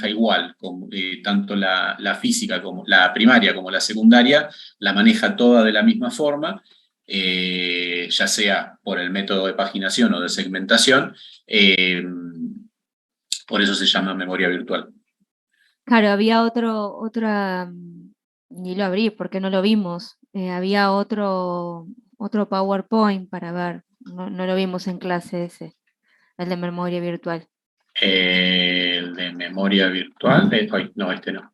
maneja igual, tanto la física, como la primaria como la secundaria, la maneja toda de la misma forma, ya sea por el método de paginación o de segmentación, por eso se llama memoria virtual. Claro, había ni lo abrí porque no lo vimos. Había otro PowerPoint para ver. No lo vimos en clase ese, el de memoria virtual. El de memoria virtual, no, este no.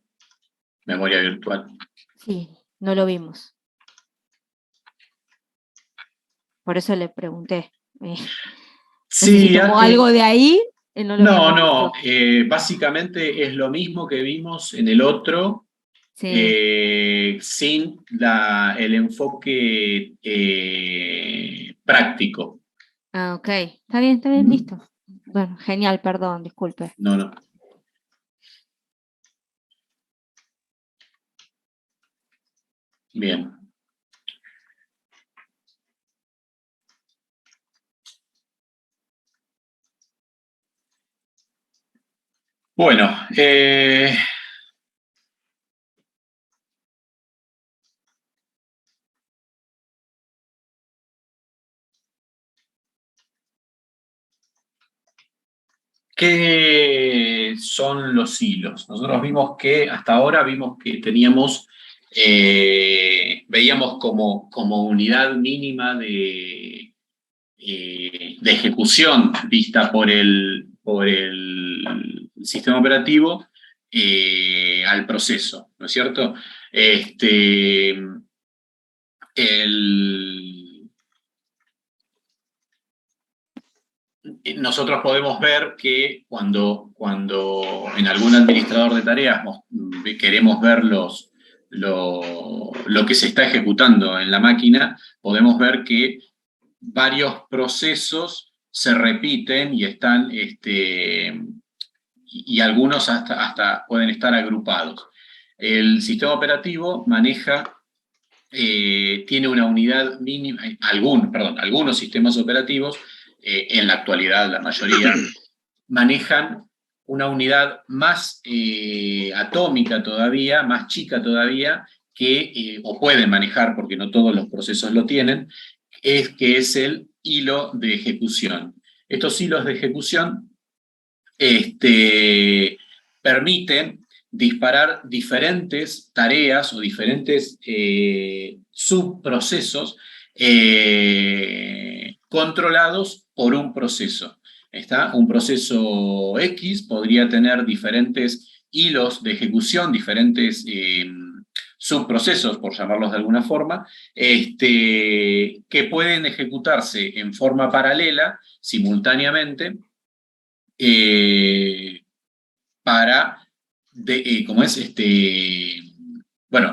Memoria virtual. Sí, no lo vimos. Por eso le pregunté. No sé si Sí, tomó algo de ahí, no lo habíamos no, visto. básicamente es lo mismo que vimos en el otro, Sí. sin el enfoque práctico. Ah, ok. Está bien, listo. Bueno, genial, perdón, disculpe. No, no. Bien. Bueno, ¿qué son los hilos? Nosotros hasta ahora vimos que veíamos como unidad mínima de ejecución vista por el sistema operativo al proceso, ¿no es cierto? Nosotros podemos ver que cuando en algún administrador de tareas queremos ver lo que se está ejecutando en la máquina, podemos ver que varios procesos se repiten y están, y algunos hasta pueden estar agrupados. El sistema operativo tiene una unidad mínima, algunos sistemas operativos, en la actualidad la mayoría, manejan una unidad más atómica todavía, más chica todavía, o pueden manejar, porque no todos los procesos lo tienen, que es el hilo de ejecución. Estos hilos de ejecución permiten disparar diferentes tareas o diferentes subprocesos controlados por un proceso. Un proceso X podría tener diferentes hilos de ejecución, diferentes subprocesos, por llamarlos de alguna forma, que pueden ejecutarse en forma paralela, simultáneamente, para,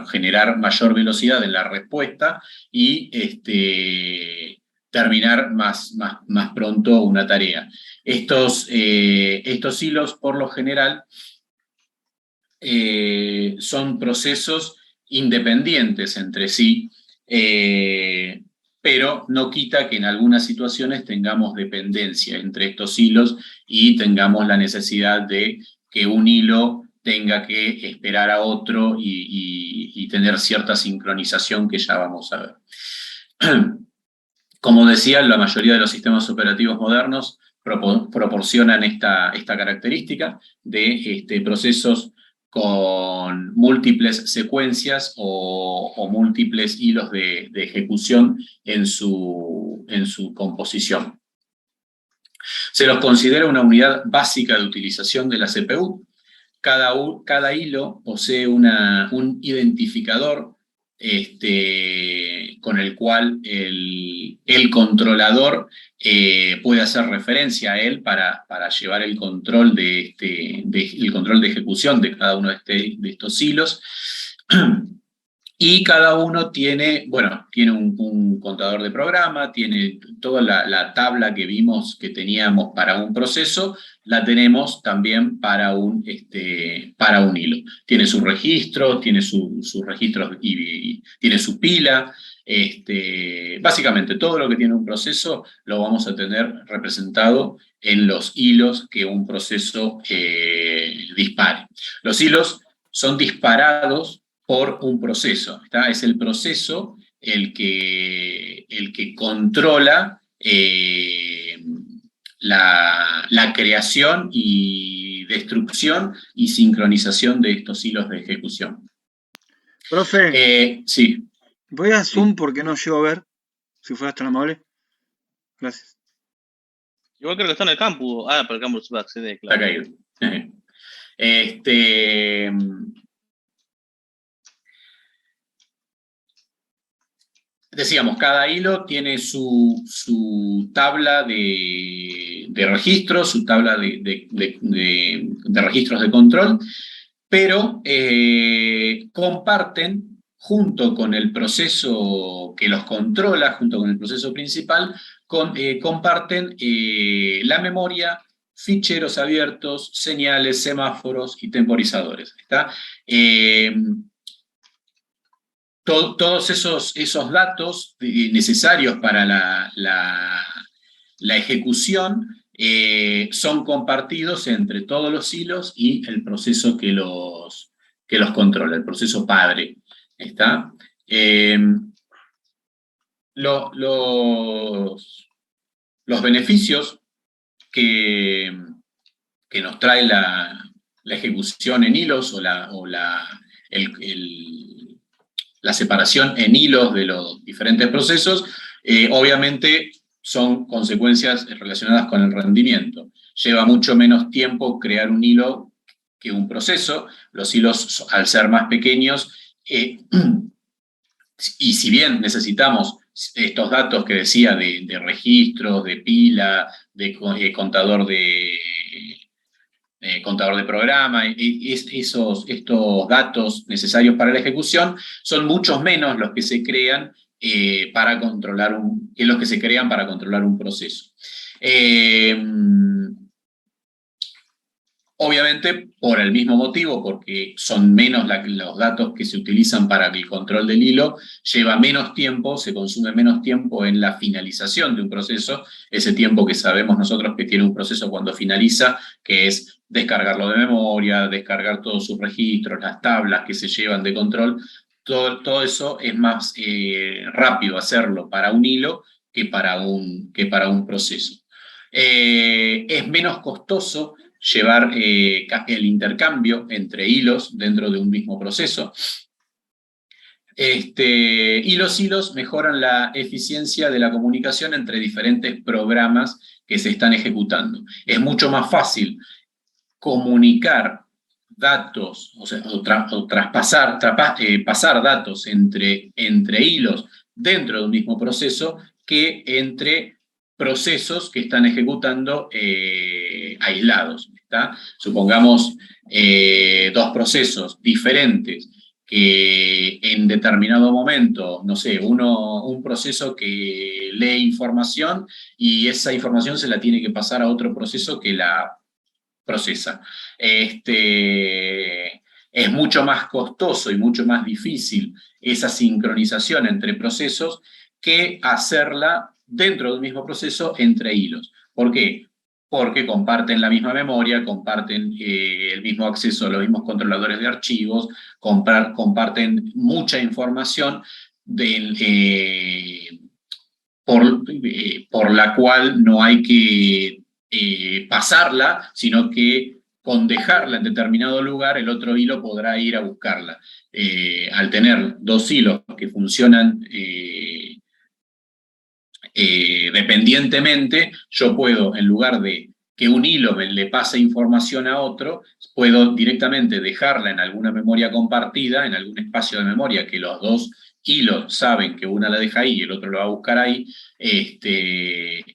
generar mayor velocidad en la respuesta y terminar más pronto una tarea. Estos hilos, por lo general, son procesos independientes entre sí, pero no quita que en algunas situaciones tengamos dependencia entre estos hilos y tengamos la necesidad de que un hilo tenga que esperar a otro y tener cierta sincronización que ya vamos a ver. Como decía, la mayoría de los sistemas operativos modernos proporcionan esta característica de procesos con múltiples secuencias o múltiples hilos de ejecución en su composición. Se los considera una unidad básica de utilización de la CPU. Cada hilo posee un identificador con el cual el controlador puede hacer referencia a él para llevar el control el control de ejecución de cada uno de estos hilos. Y cada uno tiene un contador de programa, tiene toda la tabla que vimos que teníamos para un proceso, la tenemos también para un hilo. Tiene su registro, tiene sus registros y tiene su pila. Básicamente todo lo que tiene un proceso lo vamos a tener representado en los hilos que un proceso dispare. Los hilos son disparados por un proceso, ¿está? Es el proceso el que controla la creación y destrucción y sincronización de estos hilos de ejecución. Profe, Sí. voy a Zoom Sí. porque no llego a ver, si fueras tan amable. Gracias. Igual creo que está en el campus. Ah, pero el campus se va a acceder, claro. Está caído. Decíamos, cada hilo tiene su tabla de registros, su tabla de registros de control, pero comparten, junto con el proceso que los controla, junto con el proceso principal, comparten la memoria, ficheros abiertos, señales, semáforos y temporizadores. ¿Está? Todos esos datos necesarios para la ejecución son compartidos entre todos los hilos y el proceso que los controla, el proceso padre. ¿Está? Los beneficios que nos trae la ejecución en hilos o la separación en hilos de los diferentes procesos, obviamente son consecuencias relacionadas con el rendimiento. Lleva mucho menos tiempo crear un hilo que un proceso. Los hilos, al ser más pequeños, y si bien necesitamos estos datos que decía de registros, de pila, de contador de programa, estos datos necesarios para la ejecución son muchos menos los que se crean para controlar un proceso. Obviamente, por el mismo motivo, porque son menos los datos que se utilizan para el control del hilo, lleva menos tiempo, se consume menos tiempo en la finalización de un proceso, ese tiempo que sabemos nosotros que tiene un proceso cuando finaliza, que es descargarlo de memoria, descargar todos sus registros, las tablas que se llevan de control, todo eso es más rápido hacerlo para un hilo que para un proceso. Es menos costoso llevar el intercambio entre hilos dentro de un mismo proceso. Y los hilos mejoran la eficiencia de la comunicación entre diferentes programas que se están ejecutando. Es mucho más fácil comunicar datos, pasar datos entre hilos dentro de un mismo proceso que entre procesos que están ejecutando aislados. ¿Está? Supongamos dos procesos diferentes que en determinado momento, no sé, un proceso que lee información y esa información se la tiene que pasar a otro proceso que la procesa. Es mucho más costoso y mucho más difícil esa sincronización entre procesos que hacerla dentro del mismo proceso entre hilos. ¿Por qué? Porque comparten la misma memoria, comparten el mismo acceso a los mismos controladores de archivos, comparten mucha información por la cual no hay que pasarla, sino que con dejarla en determinado lugar, el otro hilo podrá ir a buscarla. Al tener dos hilos que funcionan dependientemente, yo puedo, en lugar de que un hilo le pase información a otro, puedo directamente dejarla en alguna memoria compartida, en algún espacio de memoria que los dos hilos saben que una la deja ahí y el otro lo va a buscar ahí. Y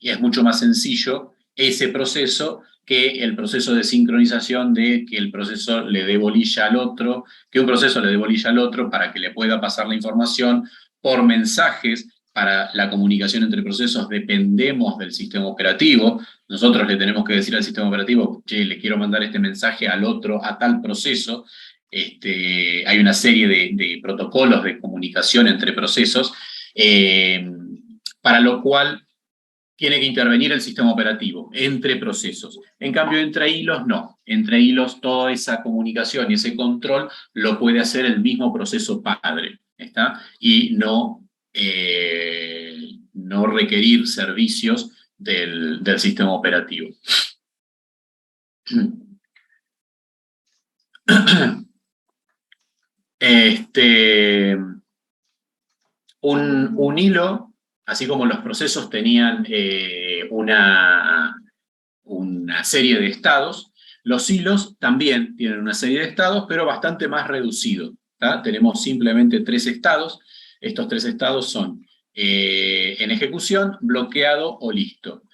es mucho más sencillo ese proceso que el proceso de sincronización de que el proceso le dé bolilla al otro, que un proceso le dé bolilla al otro para que le pueda pasar la información por mensajes. Para la comunicación entre procesos dependemos del sistema operativo. Nosotros le tenemos que decir al sistema operativo, che, le quiero mandar este mensaje al otro, a tal proceso. Hay una serie de protocolos de comunicación entre procesos, para lo cual tiene que intervenir el sistema operativo entre procesos. En cambio, entre hilos no. Entre hilos toda esa comunicación y ese control lo puede hacer el mismo proceso padre, ¿está? Y no requerir servicios del sistema operativo. Un hilo, así como los procesos tenían una serie de estados, los hilos también tienen una serie de estados, pero bastante más reducido, ¿tá? Tenemos simplemente 3 estados. Estos 3 estados son en ejecución, bloqueado o listo.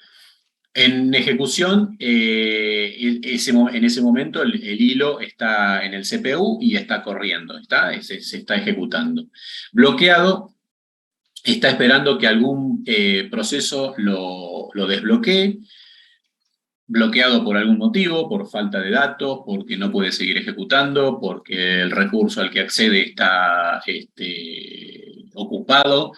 En ejecución, en ese momento el hilo está en el CPU y está corriendo, se está ejecutando. Bloqueado está esperando que algún proceso lo desbloquee, bloqueado por algún motivo, por falta de datos, porque no puede seguir ejecutando, porque el recurso al que accede está ocupado,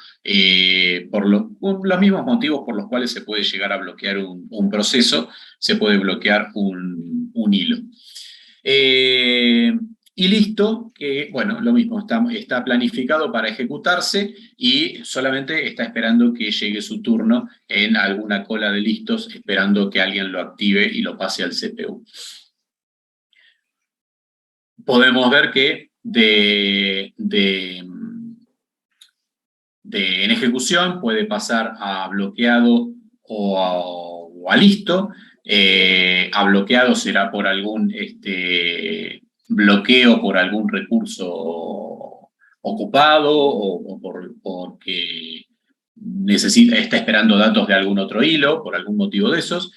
por los mismos motivos por los cuales se puede llegar a bloquear un proceso, se puede bloquear un hilo. Y listo, que bueno, lo mismo, está planificado para ejecutarse y solamente está esperando que llegue su turno en alguna cola de listos, esperando que alguien lo active y lo pase al CPU. Podemos ver que en ejecución puede pasar a bloqueado o a listo. A bloqueado será por algún bloqueo por algún recurso ocupado o porque está esperando datos de algún otro hilo, por algún motivo de esos.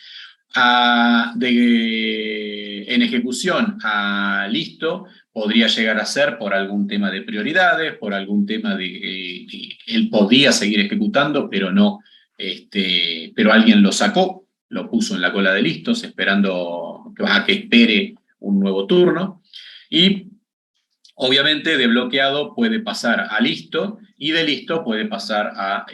En ejecución a listo podría llegar a ser por algún tema de prioridades, por algún tema de él podía seguir ejecutando, pero no, pero alguien lo sacó, lo puso en la cola de listos, esperando a que espere un nuevo turno. Y obviamente de bloqueado puede pasar a listo, y de listo puede pasar a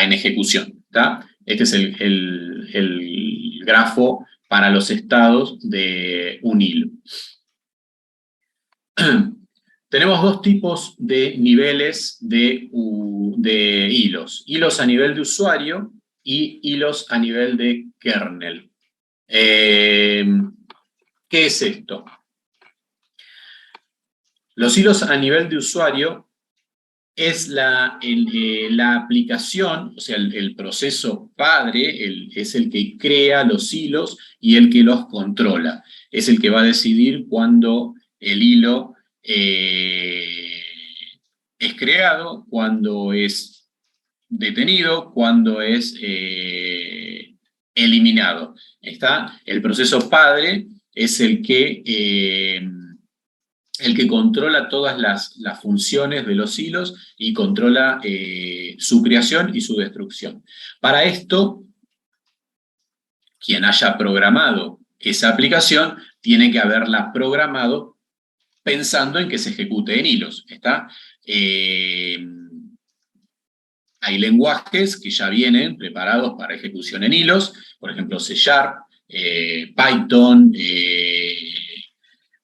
en ejecución, ¿tá? Este es el grafo para los estados de un hilo. Tenemos 2 tipos de niveles de hilos. Hilos a nivel de usuario y hilos a nivel de kernel. ¿Qué es esto? Los hilos a nivel de usuario es la aplicación, o sea, el proceso padre, es el que crea los hilos y el que los controla. Es el que va a decidir cuándo el hilo es creado, cuándo es detenido, cuándo es eliminado. ¿Está? El proceso padre es el que controla todas las funciones de los hilos y controla su creación y su destrucción. Para esto, quien haya programado esa aplicación tiene que haberla programado pensando en que se ejecute en hilos. ¿Está? Hay lenguajes que ya vienen preparados para ejecución en hilos, por ejemplo C#, Python.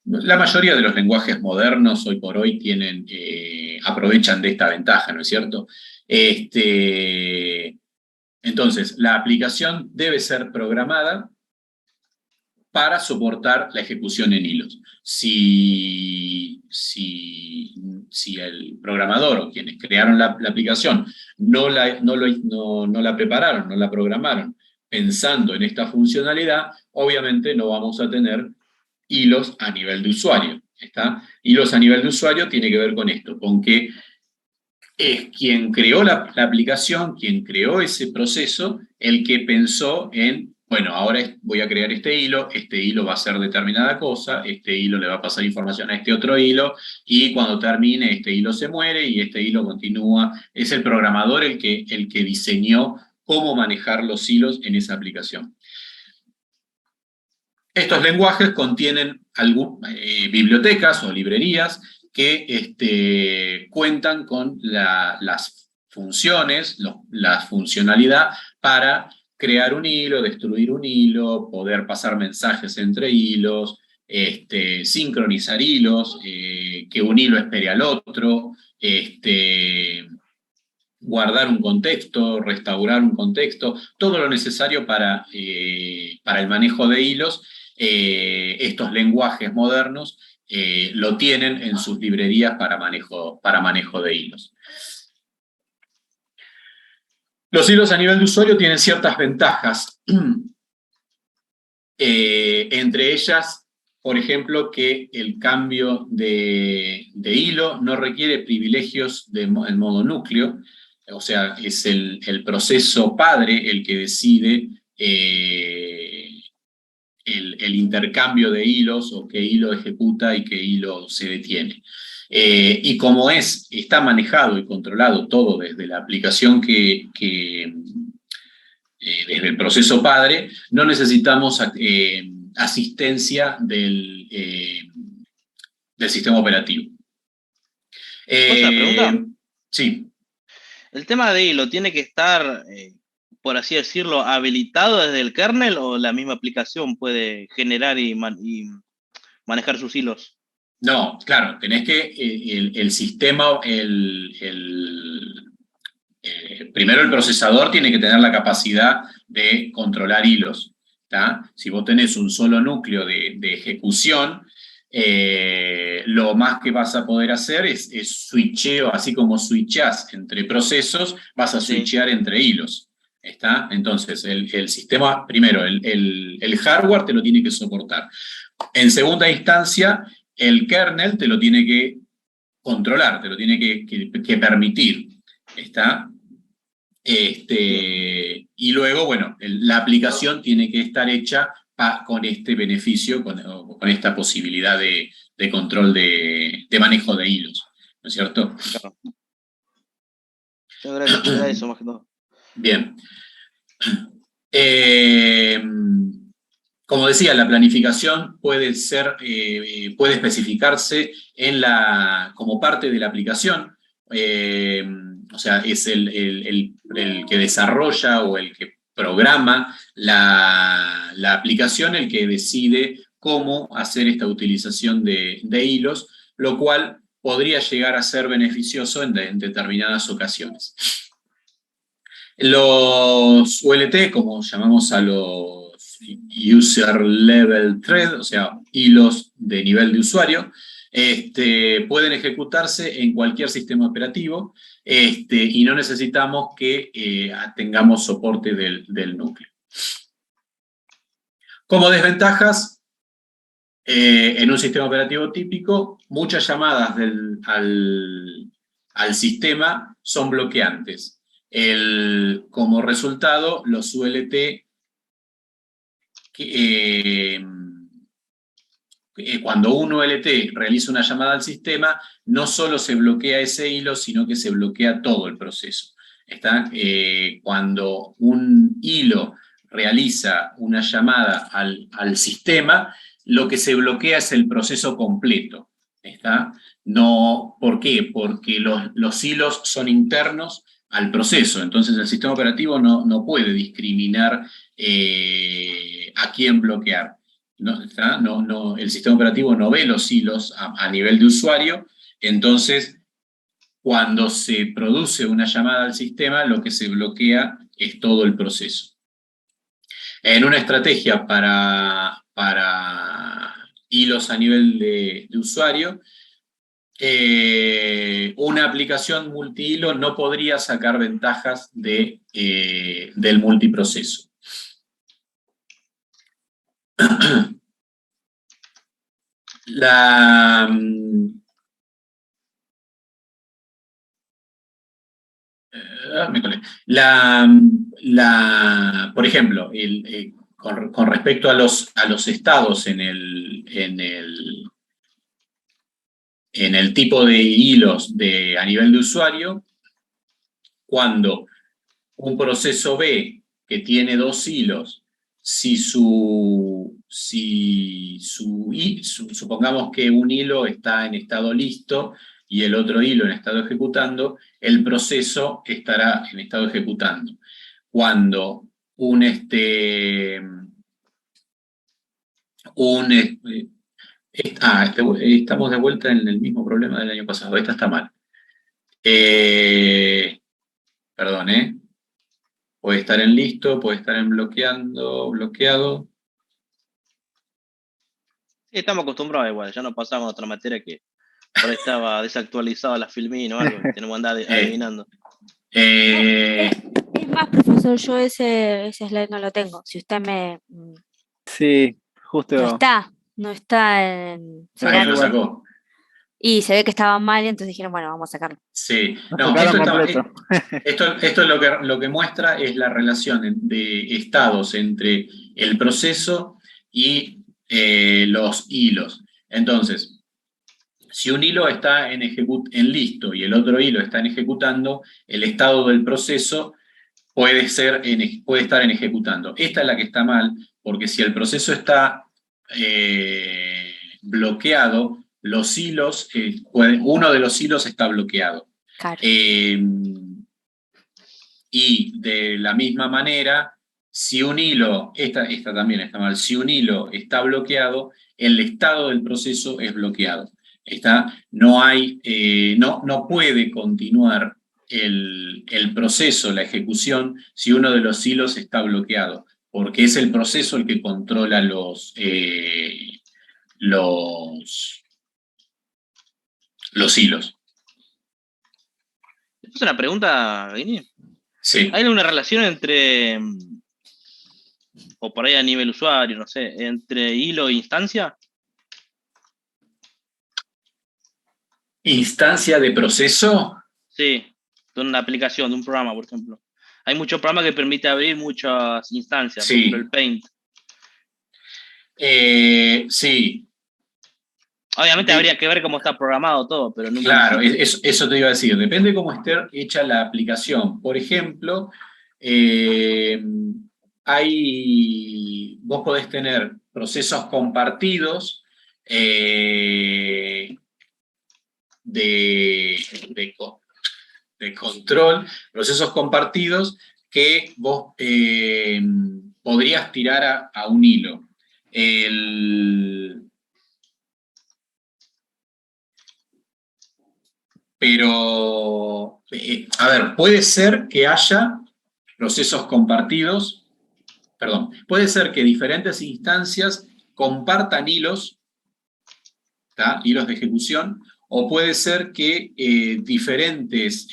La mayoría de los lenguajes modernos hoy por hoy aprovechan de esta ventaja, ¿no es cierto? Entonces, la aplicación debe ser programada para soportar la ejecución en hilos. Si el programador o quienes crearon la aplicación no la prepararon, no la programaron pensando en esta funcionalidad, obviamente no vamos a tener hilos a nivel de usuario. ¿Está? Hilos a nivel de usuario tiene que ver con esto, con que es quien creó la aplicación, quien creó ese proceso, el que pensó en, bueno, ahora voy a crear este hilo va a hacer determinada cosa, este hilo le va a pasar información a este otro hilo, y cuando termine este hilo se muere y este hilo continúa. Es el programador el que diseñó cómo manejar los hilos en esa aplicación. Estos lenguajes contienen bibliotecas o librerías que cuentan con las funciones, la funcionalidad para crear un hilo, destruir un hilo, poder pasar mensajes entre hilos, sincronizar hilos, que un hilo espere al otro, guardar un contexto, restaurar un contexto, todo lo necesario para el manejo de hilos. Estos lenguajes modernos lo tienen en sus librerías para manejo de hilos. Los hilos a nivel de usuario tienen ciertas ventajas. Entre ellas, por ejemplo, que el cambio de hilo no requiere privilegios en modo núcleo, o sea, es el proceso padre el que decide el intercambio de hilos, o qué hilo ejecuta y qué hilo se detiene. Y como está manejado y controlado todo desde la aplicación desde el proceso padre, no necesitamos asistencia del sistema operativo. ¿Puedo hacer una pregunta? Sí. ¿El tema de hilo tiene que estar, por así decirlo, habilitado desde el kernel, o la misma aplicación puede generar y manejar sus hilos? No, claro, tenés que el sistema, primero el procesador tiene que tener la capacidad de controlar hilos, ¿tá? Si vos tenés un solo núcleo de ejecución, lo más que vas a poder hacer es switcheo, así como switchás entre procesos, vas a switchear entre hilos, ¿está? Entonces, el sistema, primero, el hardware te lo tiene que soportar. En segunda instancia, el kernel te lo tiene que controlar, te lo tiene que permitir, ¿está? Y luego, bueno, la aplicación tiene que estar hecha con este beneficio, con esta posibilidad de control de manejo de hilos, ¿no es cierto? Claro. Era eso más que todo. Bien. Como decía, la planificación puede especificarse como parte de la aplicación. O sea, es el que desarrolla o el que programa la aplicación el que decide cómo hacer esta utilización de hilos, lo cual podría llegar a ser beneficioso en determinadas ocasiones. Los ULT, como llamamos a los User Level Thread, o sea, hilos de nivel de usuario, pueden ejecutarse en cualquier sistema operativo, y no necesitamos que tengamos soporte del núcleo. Como desventajas, en un sistema operativo típico, muchas llamadas al sistema son bloqueantes. Como resultado, los ULT, cuando un ULT realiza una llamada al sistema, no solo se bloquea ese hilo, sino que se bloquea todo el proceso. Cuando un hilo realiza una llamada al sistema, lo que se bloquea es el proceso completo. ¿Por qué? Porque los hilos son internos al proceso, entonces el sistema operativo no puede discriminar a quién bloquear. El sistema operativo no ve los hilos a nivel de usuario, entonces cuando se produce una llamada al sistema, lo que se bloquea es todo el proceso. En una estrategia para hilos a nivel de usuario, una aplicación multihilo no podría sacar ventajas del multiproceso. Por ejemplo, con respecto a los estados en el tipo de hilos a nivel de usuario, cuando un proceso ve que tiene dos hilos, supongamos que un hilo está en estado listo y el otro hilo en estado ejecutando, el proceso estará en estado ejecutando. Cuando estamos de vuelta en el mismo problema del año pasado. Esta está mal. Perdón, puede estar en listo, puede estar en bloqueado. Sí, estamos acostumbrados igual, ya nos pasamos a otra materia que por ahí estaba desactualizada la Filmin o algo, y tenemos que andar adivinando. Es más, profesor, yo ese slide no lo tengo. Si usted Sí, justo. no está en... Ahí lo sacó. Y se ve que estaba mal, entonces dijeron, bueno, vamos a sacarlo. Sí, Lo no, sacaron esto es lo que muestra es la relación de estados entre el proceso y los hilos. Entonces, si un hilo está en listo y el otro hilo está en ejecutando, el estado del proceso puede estar en ejecutando. Esta es la que está mal, porque si el proceso está bloqueado, los hilos, uno de los hilos está bloqueado. Claro. Y de la misma manera, si un hilo, esta también está mal, si un hilo está bloqueado, el estado del proceso es bloqueado. No puede continuar el proceso, la ejecución, si uno de los hilos está bloqueado, porque es el proceso el que controla los hilos. ¿Es una pregunta, Guini? Sí. ¿Hay una relación entre, o por ahí a nivel usuario, no sé, entre hilo e instancia? ¿Instancia de proceso? Sí, de una aplicación, de un programa, por ejemplo. Hay muchos programas que permiten abrir muchas instancias, Sí. por ejemplo el Paint. Sí. Obviamente habría que ver cómo está programado todo, pero nunca. Claro, eso te iba a decir. Depende de cómo esté hecha la aplicación. Por ejemplo, vos podés tener procesos compartidos de control, procesos compartidos que vos podrías tirar a un hilo. Pero, a ver, puede ser que haya procesos compartidos, puede ser que diferentes instancias compartan hilos, ¿tá? Hilos de ejecución, o puede ser que diferentes,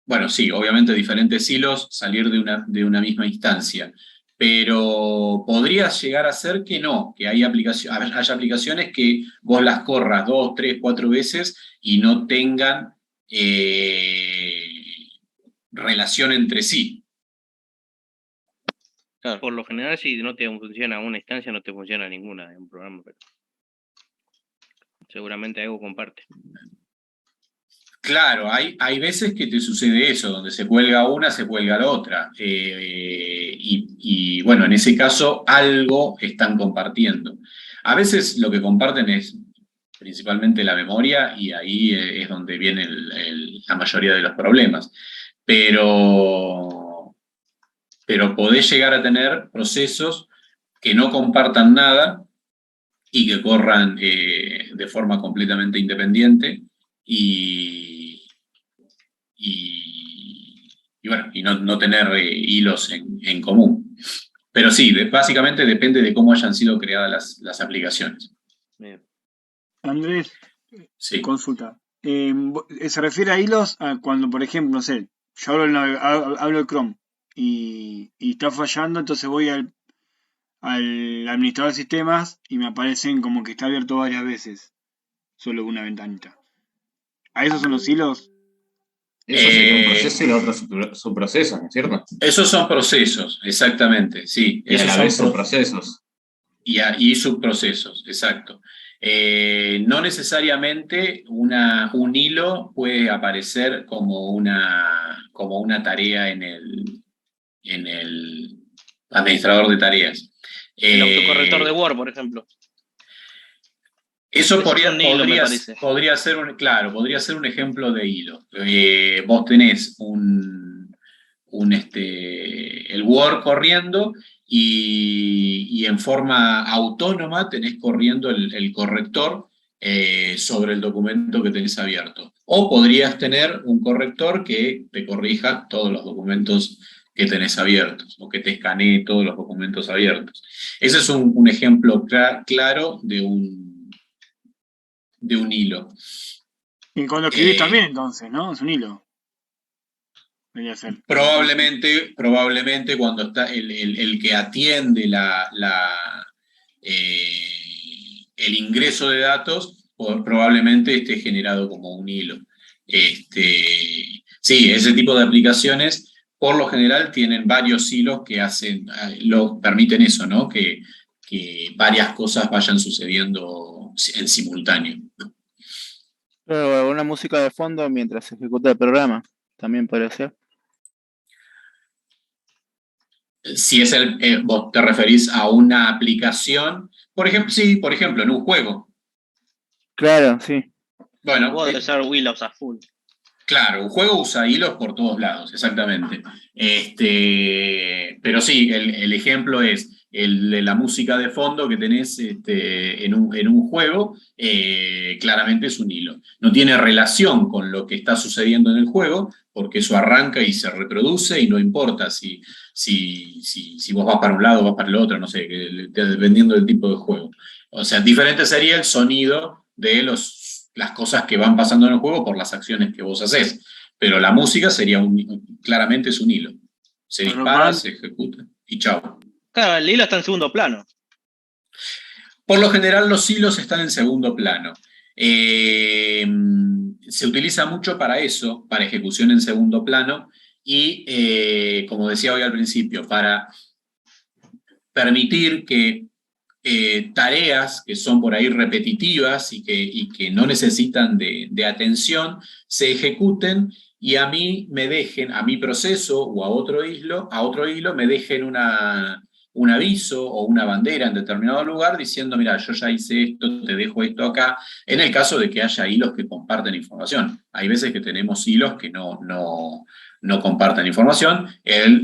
bueno, sí, obviamente diferentes hilos salir de una misma instancia, pero podría llegar a ser que no, que haya aplicaciones que vos las corras 2, 3, 4 veces y no tengan relación entre sí. Claro. Por lo general, si no te funciona una instancia, no te funciona ninguna en un programa, pero seguramente algo comparte. Claro, hay veces que te sucede eso, donde se cuelga una, se cuelga la otra. Y bueno, en ese caso algo están compartiendo. A veces lo que comparten es principalmente la memoria y ahí es donde viene la mayoría de los problemas. Pero podés llegar a tener procesos que no compartan nada y que corran de forma completamente independiente y bueno, y no tener hilos en común. Pero sí, básicamente depende de cómo hayan sido creadas las aplicaciones. Bien. Andrés, Sí. consulta. ¿Se refiere a hilos cuando, por ejemplo, no sé, yo hablo de Chrome y está fallando, entonces voy al administrador de sistemas y me aparecen como que está abierto varias veces, solo una ventanita? ¿A esos son los hilos? Eso sería un proceso y lo otro subprocesos, ¿no es cierto? Esos son procesos, exactamente, sí. Y a Esos la vez son subprocesos. y subprocesos, exacto. No necesariamente un hilo puede aparecer como una tarea en el administrador de tareas. El autocorrector de Word, por ejemplo. Eso Eso es un hilo, me parece. podría ser podría ser un ejemplo de hilo. Vos tenés el Word corriendo y en forma autónoma tenés corriendo el corrector sobre el documento que tenés abierto. O podrías tener un corrector que te corrija todos los documentos que tenés abiertos o que te escanee todos los documentos abiertos. Ese es un ejemplo claro de un hilo. Y cuando escribís también, entonces, ¿no? Es un hilo. Debería ser. Probablemente cuando está el que atiende el ingreso de datos, probablemente esté generado como un hilo. Sí, ese tipo de aplicaciones, por lo general, tienen varios hilos que permiten eso, ¿no? Que varias cosas vayan sucediendo en simultáneo. Pero una música de fondo mientras se ejecuta el programa, también podría ser. Si es vos te referís a una aplicación, por ejemplo, en un juego. Claro, sí. Bueno, Puede usar Willows a full. Claro, un juego usa hilos por todos lados, exactamente. Pero sí, el ejemplo es el de la música de fondo que tenés en un juego, claramente es un hilo. No tiene relación con lo que está sucediendo en el juego, porque eso arranca y se reproduce y no importa si vos vas para un lado o vas para el otro, no sé, dependiendo del tipo de juego. O sea, diferente sería el sonido de las cosas que van pasando en el juego por las acciones que vos haces. Pero la música claramente es un hilo. Se dispara, se ejecuta y chao. Claro, el hilo está en segundo plano. Por lo general los hilos están en segundo plano. Se utiliza mucho para eso, para ejecución en segundo plano y, como decía hoy al principio, para permitir que tareas que son por ahí repetitivas y que no necesitan de atención se ejecuten y a mí me dejen, a mi proceso o a otro hilo me dejen un aviso o una bandera en determinado lugar diciendo, mira, yo ya hice esto, te dejo esto acá, en el caso de que haya hilos que comparten información. Hay veces que tenemos hilos que no comparten información,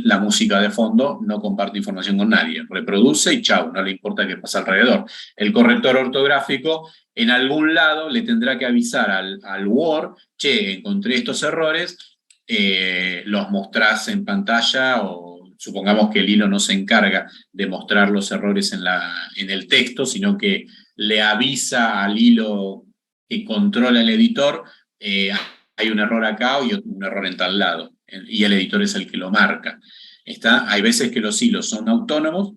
la música de fondo no comparte información con nadie, reproduce y chau, no le importa qué pasa alrededor. El corrector ortográfico en algún lado le tendrá que avisar al Word, che, encontré estos errores, los mostrás en pantalla o supongamos que el hilo no se encarga de mostrar los errores en el texto, sino que le avisa al hilo que controla el editor, hay un error acá y un error en tal lado, y el editor es el que lo marca. Hay veces que los hilos son autónomos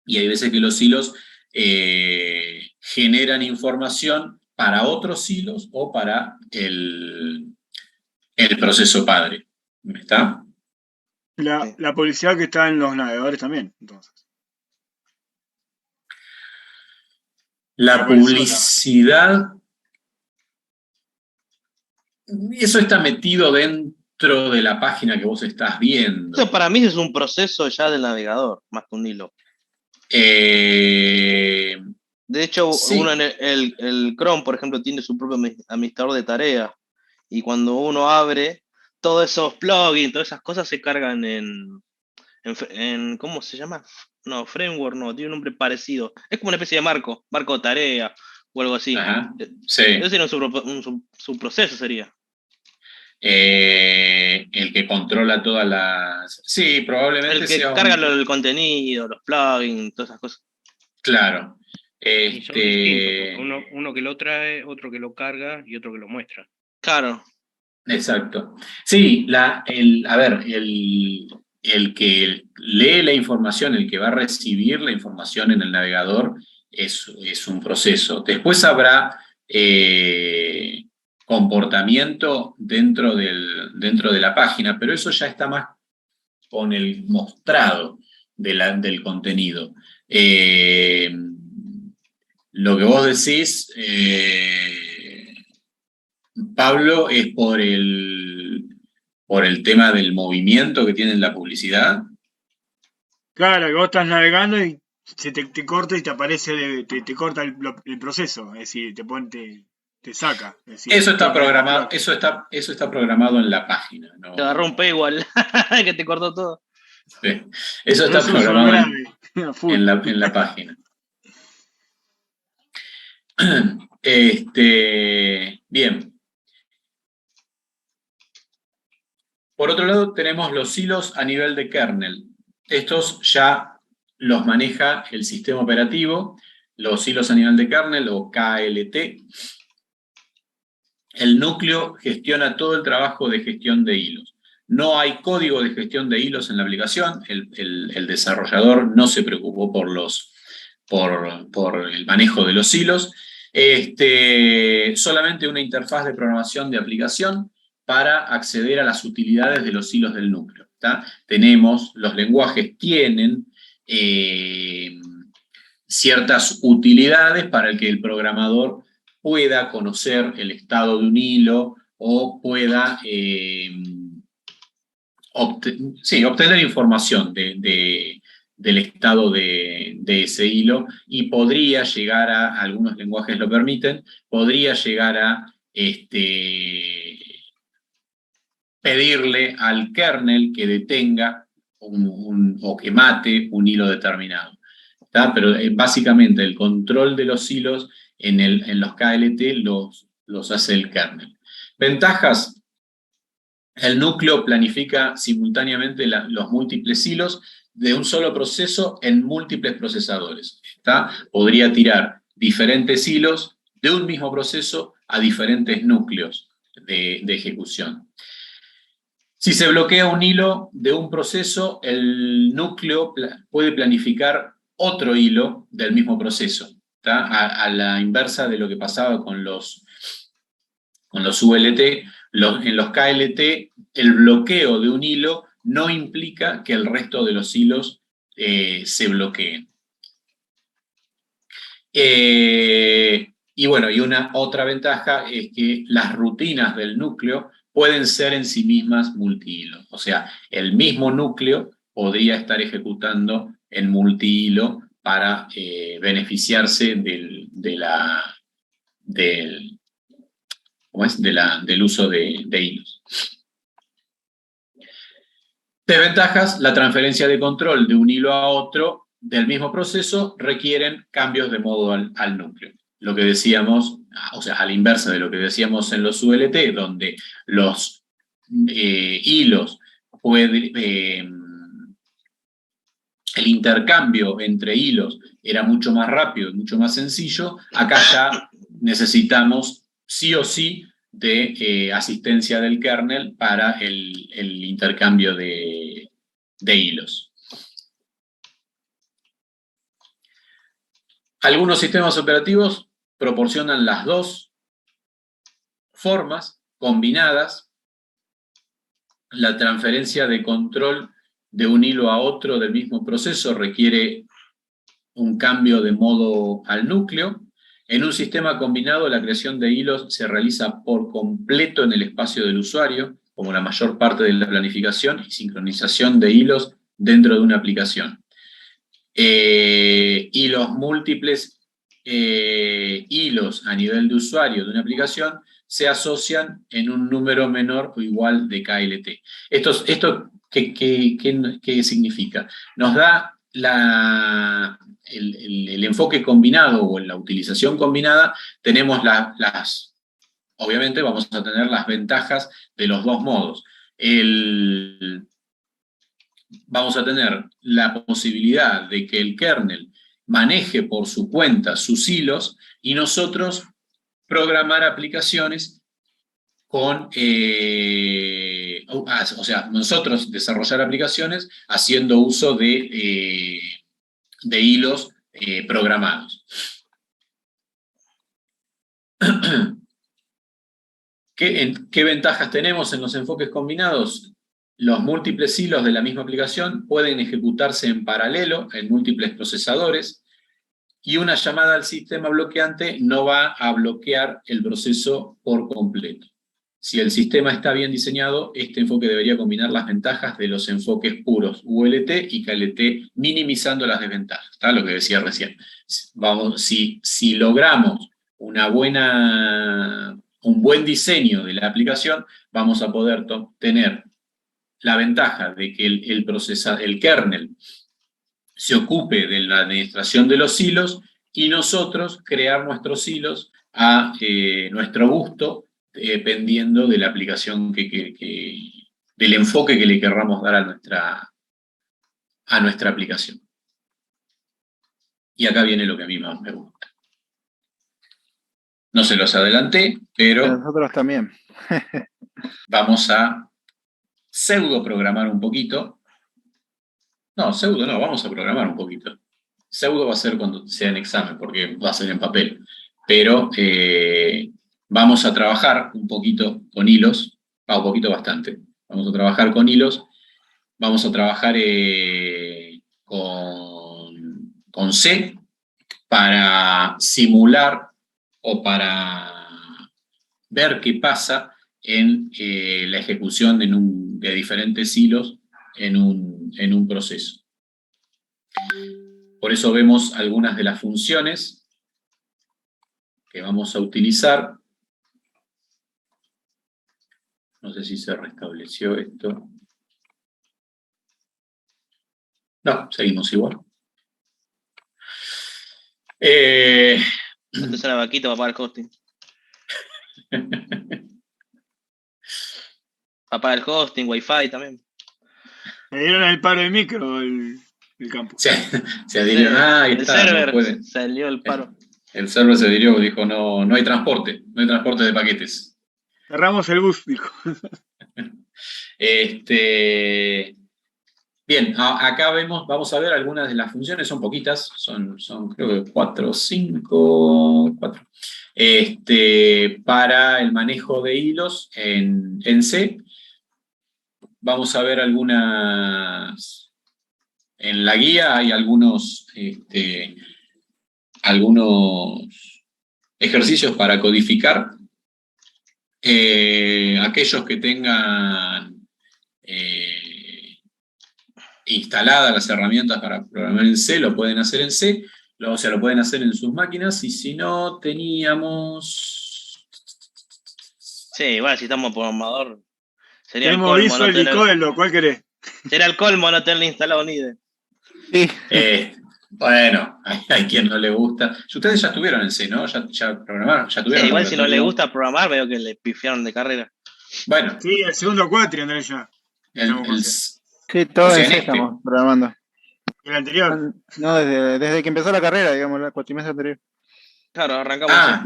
y hay veces que los hilos generan información para otros hilos o para el proceso padre. ¿Está? La publicidad que está en los navegadores también, entonces. La publicidad... Eso está metido dentro de la página que vos estás viendo. Eso para mí es un proceso ya del navegador, más que un hilo. De hecho, sí. Uno en el Chrome, por ejemplo, tiene su propio administrador de tareas. Y cuando uno abre, todos esos plugins, todas esas cosas se cargan en ¿cómo se llama? No, framework no, tiene un nombre parecido. Es como una especie de marco de tarea o algo así. Ajá, sí. Eso sería su proceso, sería. El que controla todas las... Sí, probablemente el que carga el contenido, los plugins, todas esas cosas. Claro. Y son distintos, uno que lo trae, otro que lo carga y otro que lo muestra. Claro. Exacto. Sí, el que lee la información, el que va a recibir la información en el navegador es un proceso. Después habrá comportamiento dentro de la página, pero eso ya está más con el mostrado del contenido. Lo que vos decís, Pablo, es por el tema del movimiento que tiene la publicidad. Claro, que vos estás navegando y se te corta y te aparece, te corta el proceso, es decir, te saca. Es decir, Eso está corta el programado, computador. eso está programado en la página, ¿no? Te agarró un igual, que te cortó todo. Sí. Eso Pero está eso es programado grave, a full. en la página. Bien. Por otro lado, tenemos los hilos a nivel de kernel. Estos ya los maneja el sistema operativo, los hilos a nivel de kernel o KLT. El núcleo gestiona todo el trabajo de gestión de hilos. No hay código de gestión de hilos en la aplicación, el desarrollador no se preocupó por el manejo de los hilos, solamente una interfaz de programación de aplicación para acceder a las utilidades de los hilos del núcleo. Tenemos, los lenguajes tienen ciertas utilidades para que el programador pueda conocer el estado de un hilo o pueda obtener información del estado de ese hilo, y podría llegar a, algunos lenguajes lo permiten, podría llegar a pedirle al kernel que detenga o que mate un hilo determinado. Pero básicamente el control de los hilos en los KLT los hace el kernel. Ventajas: el núcleo planifica simultáneamente los múltiples hilos de un solo proceso en múltiples procesadores. Podría tirar diferentes hilos de un mismo proceso a diferentes núcleos de ejecución. Si se bloquea un hilo de un proceso, el núcleo puede planificar otro hilo del mismo proceso, a la inversa de lo que pasaba con los ULT. En los KLT, el bloqueo de un hilo no implica que el resto de los hilos se bloqueen. Y bueno, y una otra ventaja es que las rutinas del núcleo pueden ser en sí mismas multihilo. O sea, el mismo núcleo podría estar ejecutando en multihilo para beneficiarse del uso de hilos. Desventajas: la transferencia de control de un hilo a otro del mismo proceso requieren cambios de modo al núcleo. Lo que decíamos, o sea, a la inversa de lo que decíamos en los ULT, donde los hilos el intercambio entre hilos era mucho más rápido y mucho más sencillo, acá ya necesitamos sí o sí de asistencia del kernel para el intercambio de hilos. Algunos sistemas operativos proporcionan las dos formas combinadas. La transferencia de control de un hilo a otro del mismo proceso requiere un cambio de modo al núcleo. En un sistema combinado, la creación de hilos se realiza por completo en el espacio del usuario, como la mayor parte de la planificación y sincronización de hilos dentro de una aplicación. Y los múltiples hilos a nivel de usuario de una aplicación se asocian en un número menor o igual de KLT. ¿Esto qué significa? Nos da el enfoque combinado o en la utilización combinada. Tenemos obviamente vamos a tener las ventajas de los dos modos. Vamos a tener la posibilidad de que el kernel maneje por su cuenta sus hilos y nosotros programar aplicaciones o sea, nosotros desarrollar aplicaciones haciendo uso de hilos programados. ¿Qué ventajas tenemos en los enfoques combinados? Los múltiples hilos de la misma aplicación pueden ejecutarse en paralelo en múltiples procesadores, y una llamada al sistema bloqueante no va a bloquear el proceso por completo. si el sistema está bien diseñado, este enfoque debería combinar las ventajas de los enfoques puros ULT y KLT, minimizando las desventajas. ¿Está? Lo que decía recién. Si logramos un buen diseño de la aplicación, vamos a poder tener la ventaja de que el kernel se ocupe de la administración de los hilos y nosotros crear nuestros hilos a nuestro gusto, dependiendo de la aplicación del enfoque que le querramos dar a nuestra aplicación. Y acá viene lo que a mí más me gusta. No se los adelanté, pero nosotros también. vamos a pseudo programar un poquito. No, pseudo no, vamos a programar un poquito. Pseudo va a ser cuando sea en examen, porque va a ser en papel. Pero vamos a trabajar un poquito con hilos, un poquito bastante. Vamos a trabajar con hilos, vamos a trabajar con C para simular o para ver qué pasa en la ejecución de diferentes hilos en un proceso. Por eso vemos algunas de las funciones que vamos a utilizar. No sé si se restableció esto. No, seguimos igual. Entonces la vaquita va a pagar el hosting. Va a pagar el hosting, wifi también. Me dieron el paro de micro el campo. Se adhirió. Ahí el está, server no puede. salió el paro. El server se adhirió, dijo, no hay transporte de paquetes. Cerramos el bus, dijo. Bien, acá vamos a ver algunas de las funciones, son poquitas, son creo que 4 o 5, 4. Para el manejo de hilos en C, vamos a ver algunas, en la guía hay algunos ejercicios para codificar. Aquellos que tengan instaladas las herramientas para programar en C, lo pueden hacer en C, o sea, lo pueden hacer en sus máquinas, y si no, teníamos... Sí, igual si estamos programador, sería Tenemos Visual y Coelho, ¿cuál querés? Sería el colmo no tenerle instalado NIDE. Sí. Bueno, hay quien no le gusta. Ustedes ya estuvieron en C, ¿no? Ya programaron, ya tuvieron. Sí, igual si no le gusta programar, veo que le pifiaron de carrera. Bueno. Sí, el segundo cuatri, Andrés, ya. Sí, todos en C estamos programando. ¿El anterior? No, desde que empezó la carrera, digamos, el cuatrimestre anterior. Claro, arrancamos.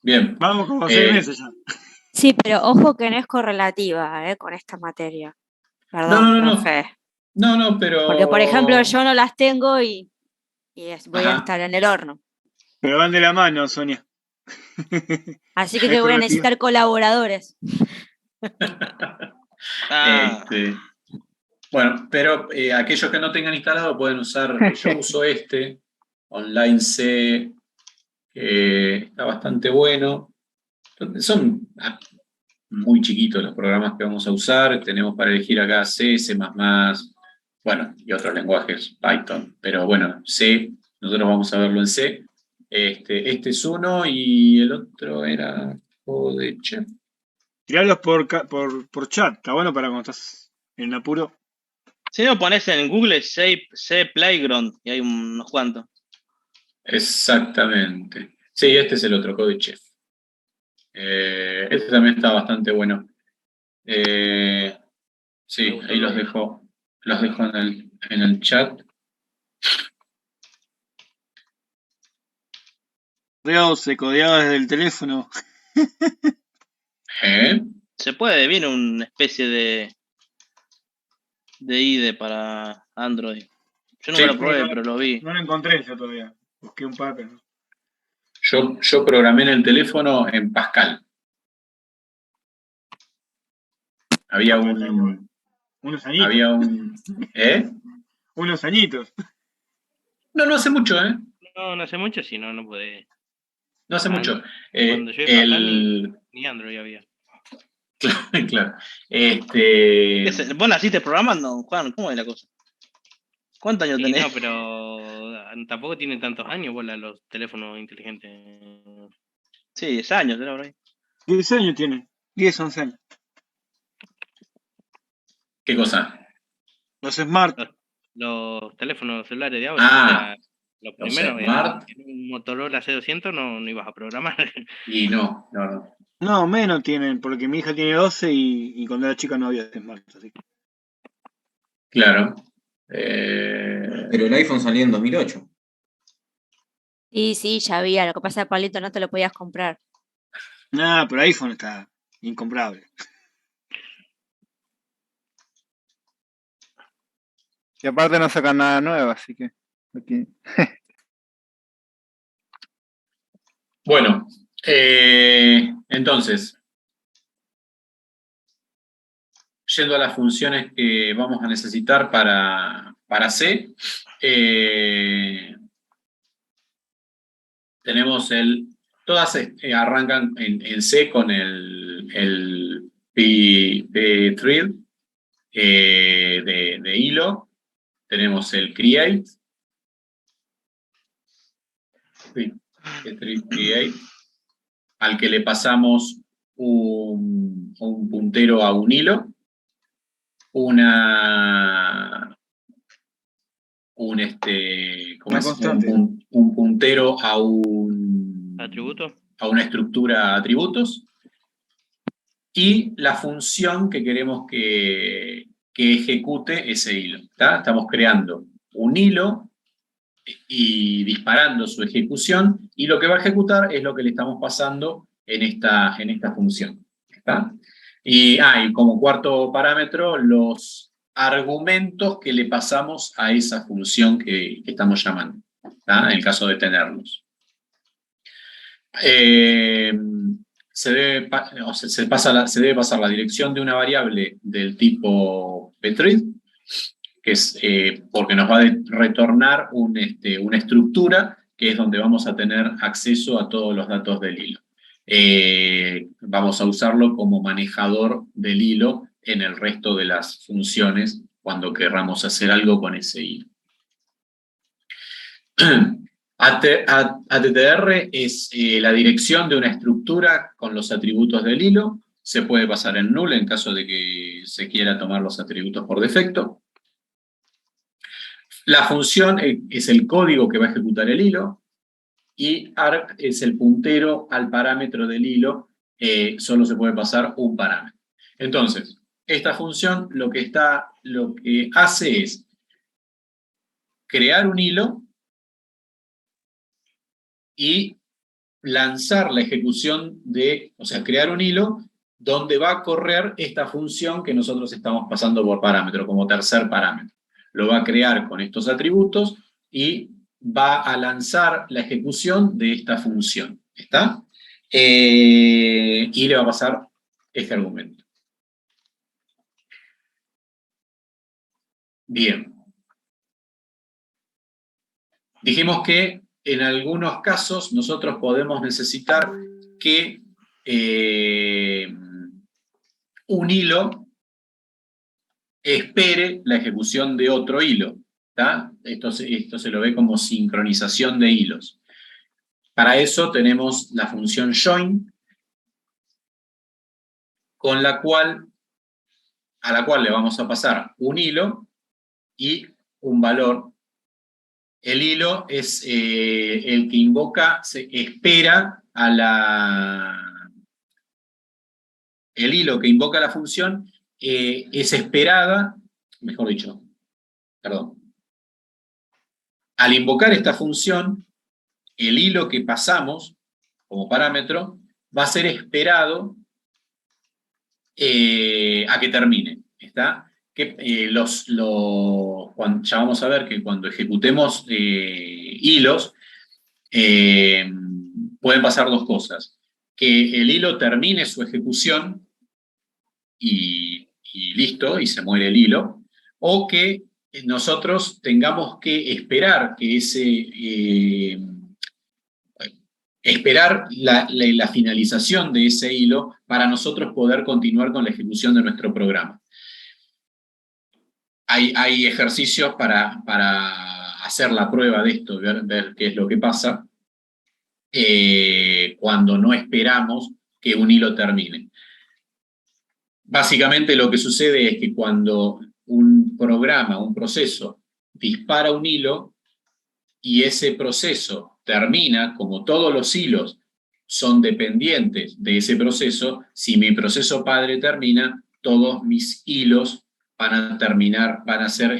Bien. Vamos como 6 meses ya. Sí, pero ojo que no es correlativa con esta materia. Perdón, profe. No, pero... Porque, por ejemplo, yo no las tengo y voy a estar en el horno. Pero van de la mano, Sonia. Así que voy a necesitar colaboradores. Bueno, pero aquellos que no tengan instalado pueden usar, yo uso Online C, que está bastante bueno. Son muy chiquitos los programas que vamos a usar. Tenemos para elegir acá C, C++, bueno, y otros lenguajes, Python. Pero bueno, C, nosotros vamos a verlo en C. Este es uno y el otro era CodeChef. Tiralos por chat, está bueno para cuando estás en apuro. Si no, pones en Google C Playground y hay unos cuantos. Exactamente. Sí, este es el otro, CodeChef. Este también está bastante bueno. Sí, ahí los dejo en el chat. Codeado desde el teléfono. Se puede, viene una especie de IDE para Android. Yo nunca lo probé, pero lo vi. No lo encontré yo todavía. Busqué un par, pero... Yo programé en el teléfono en Pascal. Había unos añitos. Había un... Unos añitos. No hace mucho, No hace mucho, si no puede. No hace mucho. Cuando yo Pascal, ni Android había. Claro. Vos naciste programando, Juan, ¿cómo es la cosa? ¿Cuántos años Sí, tenés? no, pero tampoco tienen tantos años los teléfonos inteligentes. Sí, 10 años, era por ahí. 10 años tiene. 10, 11 años. ¿Qué cosa? Los Smart. Los teléfonos celulares de ahora, o Ah, sea, los los primeros Smart. en un Motorola C200 no ibas a programar. Y no. No, menos tienen, porque mi hija tiene 12 y cuando era chica no había Smart. Así que. Claro. Pero el iPhone salió en 2008. Sí, ya había. Lo que pasa, Pablito, no te lo podías comprar. Nah, pero iPhone está incomparable. Y aparte no sacan nada nuevo, así que aquí. Bueno, entonces, yendo a las funciones que vamos a necesitar para C, tenemos todas arrancan en C con el pthread de hilo, tenemos el create, create, al que le pasamos un puntero a un hilo, un puntero a ¿Atributos? a una estructura atributos, y la función que queremos que ejecute ese hilo. ¿Tá? Estamos creando un hilo y disparando su ejecución, y lo que va a ejecutar es lo que le estamos pasando en esta función. ¿Tá? Y como cuarto parámetro, los argumentos que le pasamos a esa función que estamos llamando, ¿tá? En el caso de tenerlos. Se debe pasar la dirección de una variable del tipo pthread, que es porque nos va a retornar una estructura que es donde vamos a tener acceso a todos los datos del hilo. Vamos a usarlo como manejador del hilo en el resto de las funciones cuando querramos hacer algo con ese hilo. ATTR es la dirección de una estructura con los atributos del hilo. Se puede pasar en null en caso de que se quiera tomar los atributos por defecto. La función es el código que va a ejecutar el hilo, y arg es el puntero al parámetro del hilo. Solo se puede pasar un parámetro. Entonces, esta función lo que hace es crear un hilo y lanzar la ejecución crear un hilo donde va a correr esta función que nosotros estamos pasando por parámetro, como tercer parámetro. Lo va a crear con estos atributos y va a lanzar la ejecución de esta función. ¿Está? Y le va a pasar este argumento. Bien. Dijimos que en algunos casos nosotros podemos necesitar que un hilo espere la ejecución de otro hilo. ¿Tá? Esto se lo ve como sincronización de hilos. Para eso tenemos la función join, a la cual le vamos a pasar un hilo y un valor. El hilo es el que invoca, espera el hilo que invoca la función es esperada, mejor dicho, perdón. Al invocar esta función, el hilo que pasamos como parámetro va a ser esperado a que termine. ¿Está? Ya vamos a ver que cuando ejecutemos hilos, pueden pasar dos cosas. Que el hilo termine su ejecución y listo, y se muere el hilo, o que nosotros tengamos que esperar que esperar la finalización de ese hilo para nosotros poder continuar con la ejecución de nuestro programa. Hay ejercicios para hacer la prueba de esto, ver qué es lo que pasa cuando no esperamos que un hilo termine. Básicamente lo que sucede es que cuando un programa, un proceso, dispara un hilo y ese proceso termina, como todos los hilos son dependientes de ese proceso, si mi proceso padre termina, todos mis hilos van a terminar, van a ser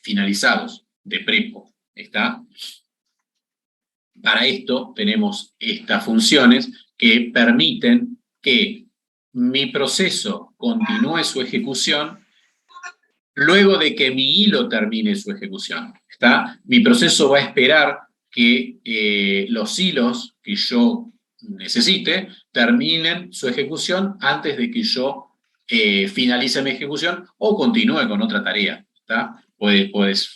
finalizados de prepo. ¿Está? Para esto tenemos estas funciones que permiten que mi proceso continúe su ejecución luego de que mi hilo termine su ejecución. ¿Está? Mi proceso va a esperar que los hilos que yo necesite terminen su ejecución antes de que yo finalice mi ejecución o continúe con otra tarea. ¿Está? Puede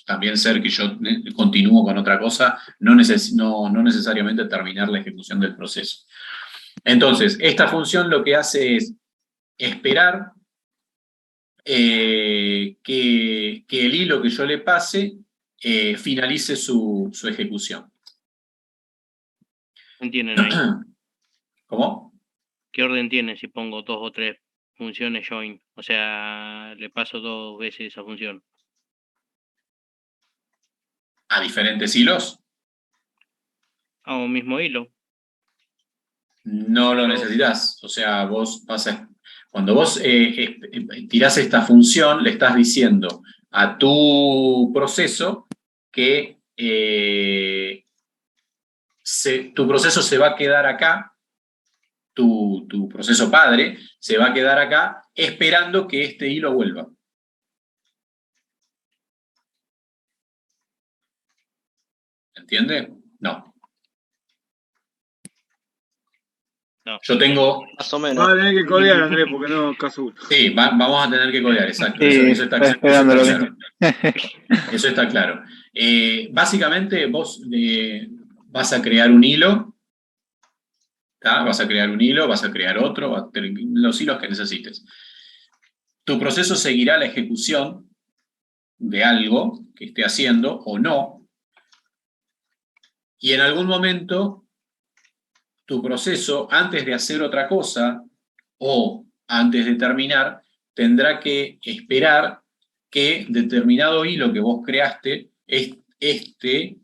también ser que yo continúo con otra cosa, no necesariamente terminar la ejecución del proceso. Entonces, esta función lo que hace es esperar que el hilo que yo le pase finalice su ejecución. ¿Qué entienden ahí? ¿Cómo? ¿Qué orden tiene si pongo 2 o 3 funciones join? O sea, le paso 2 veces esa función. ¿A diferentes hilos? A un mismo hilo. No lo necesitas. O sea, cuando vos tirás esta función, le estás diciendo a tu proceso que tu proceso se va a quedar acá, tu proceso padre se va a quedar acá esperando que este hilo vuelva. ¿Entiende? No. No. Yo tengo... Más o menos. Va a tener que codear, Andrés, porque no, caso uno. Sí, vamos a tener que codear, exacto. Sí, Eso está esperando lo claro. mismo. Eso está claro. Básicamente vos vas a crear un hilo, ¿tá? Vas a crear un hilo, vas a crear otro, los hilos que necesites. Tu proceso seguirá la ejecución de algo que esté haciendo o no, y en algún momento tu proceso, antes de hacer otra cosa o antes de terminar, tendrá que esperar que determinado hilo que vos creaste, este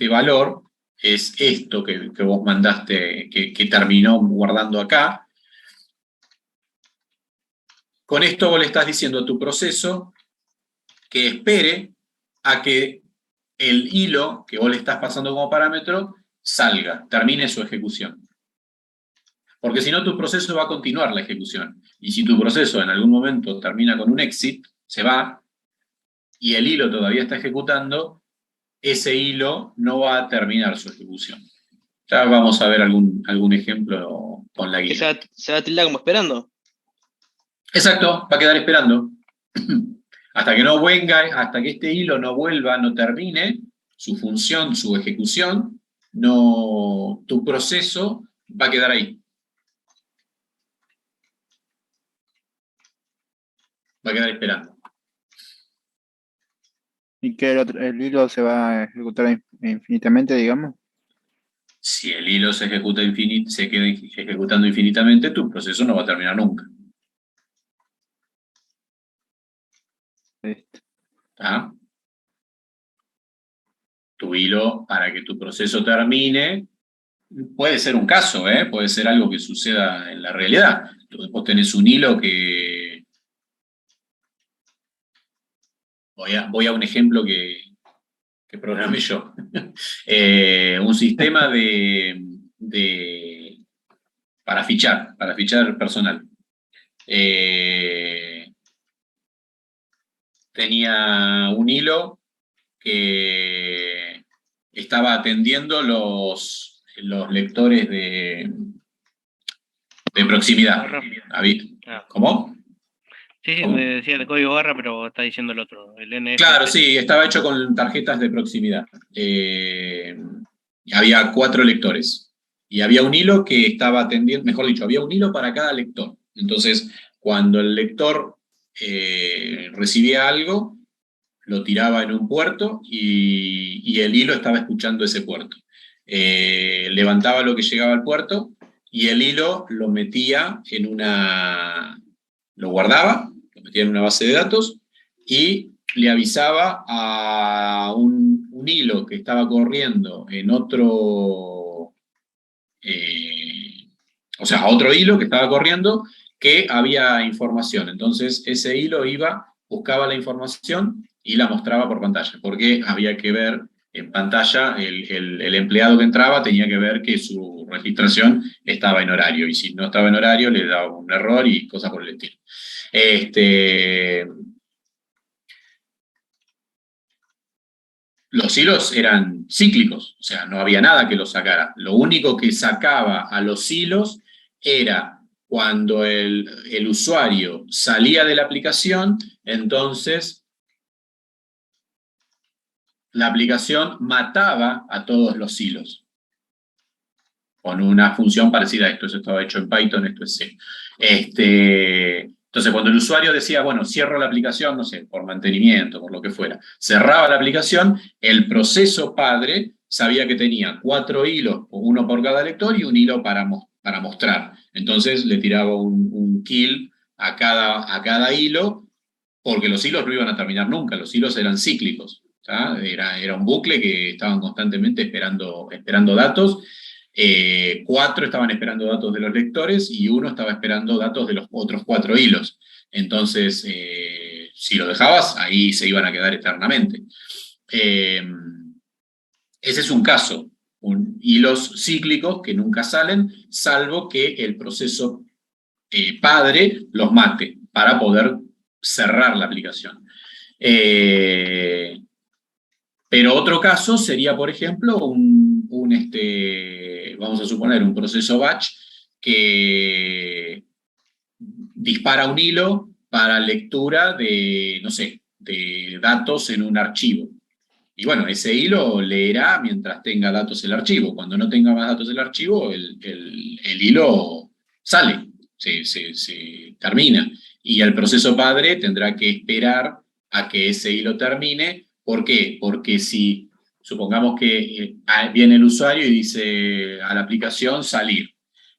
valor es esto que vos mandaste, que terminó guardando acá. Con esto vos le estás diciendo a tu proceso que espere a que el hilo que vos le estás pasando como parámetro salga, termine su ejecución. Porque si no, tu proceso va a continuar la ejecución. Y si tu proceso en algún momento termina con un exit, se va, y el hilo todavía está ejecutando, ese hilo no va a terminar su ejecución. Ya vamos a ver algún ejemplo con la Que guía. se va a tildar como esperando. Exacto, va a quedar esperando. Hasta que no venga, hasta que este hilo no vuelva, no termine su función, su ejecución, tu proceso va a quedar ahí. Va a quedar esperando. Y que el hilo se va a ejecutar infinitamente, digamos. Si el hilo se queda ejecutando infinitamente, tu proceso no va a terminar nunca. Listo. ¿Ah? Tu hilo, para que tu proceso termine, puede ser un caso, puede ser algo que suceda en la realidad. Vos tenés un hilo que... Voy a un ejemplo que programé yo. Un sistema para fichar personal. Tenía un hilo que estaba atendiendo los lectores de proximidad. ¿Cómo? Sí, ¿Cómo? me decía el código barra, pero está diciendo el otro, el NFC. Claro, sí, estaba hecho con tarjetas de proximidad. Había 4 lectores. Y había un hilo que estaba atendiendo, mejor dicho, había un hilo para cada lector. Entonces, cuando el lector recibía algo, lo tiraba en un puerto y el hilo estaba escuchando ese puerto. Levantaba lo que llegaba al puerto y el hilo lo metía en lo guardaba, lo metía en una base de datos y le avisaba a un hilo que estaba corriendo en otro, o sea, a otro hilo que estaba corriendo que había información. Entonces ese hilo iba, buscaba la información y la mostraba por pantalla, porque había que ver en pantalla, el empleado que entraba tenía que ver que su registración estaba en horario, y si no estaba en horario le daba un error y cosas por el estilo. Los hilos eran cíclicos, o sea, no había nada que los sacara. Lo único que sacaba a los hilos era cuando el usuario salía de la aplicación, entonces la aplicación mataba a todos los hilos con una función parecida a esto. Eso estaba hecho en Python, esto es C. Entonces, cuando el usuario decía, bueno, cierro la aplicación, no sé, por mantenimiento, por lo que fuera, cerraba la aplicación, el proceso padre sabía que tenía 4 hilos, uno por cada lector y un hilo para mostrar. Entonces, le tiraba un kill a cada hilo, porque los hilos no iban a terminar nunca, los hilos eran cíclicos. Era un bucle que estaban constantemente esperando datos. 4 estaban esperando datos de los lectores y 1 estaba esperando datos de los otros 4 hilos. Entonces, si lo dejabas, ahí se iban a quedar eternamente. Ese es un caso, hilos cíclicos que nunca salen, salvo que el proceso padre los mate para poder cerrar la aplicación. Pero otro caso sería, por ejemplo, vamos a suponer, un proceso batch que dispara un hilo para lectura de, no sé, de datos en un archivo. Y bueno, ese hilo leerá mientras tenga datos el archivo. Cuando no tenga más datos el archivo, el hilo sale, se termina. Y el proceso padre tendrá que esperar a que ese hilo termine. ¿Por qué? Porque si supongamos que viene el usuario y dice a la aplicación salir,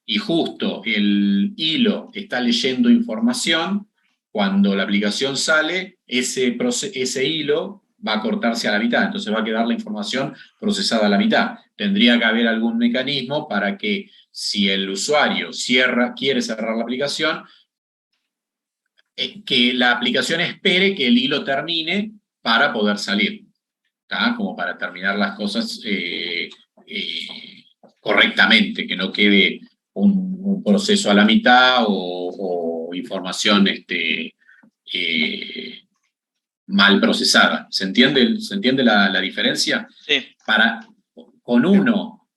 y justo el hilo está leyendo información, cuando la aplicación sale, ese hilo va a cortarse a la mitad, entonces va a quedar la información procesada a la mitad. Tendría que haber algún mecanismo para que si el usuario quiere cerrar la aplicación, que la aplicación espere que el hilo termine para poder salir, ¿tá? Como para terminar las cosas correctamente, que no quede un proceso a la mitad o información mal procesada. ¿Se entiende la diferencia? Sí. Con uno,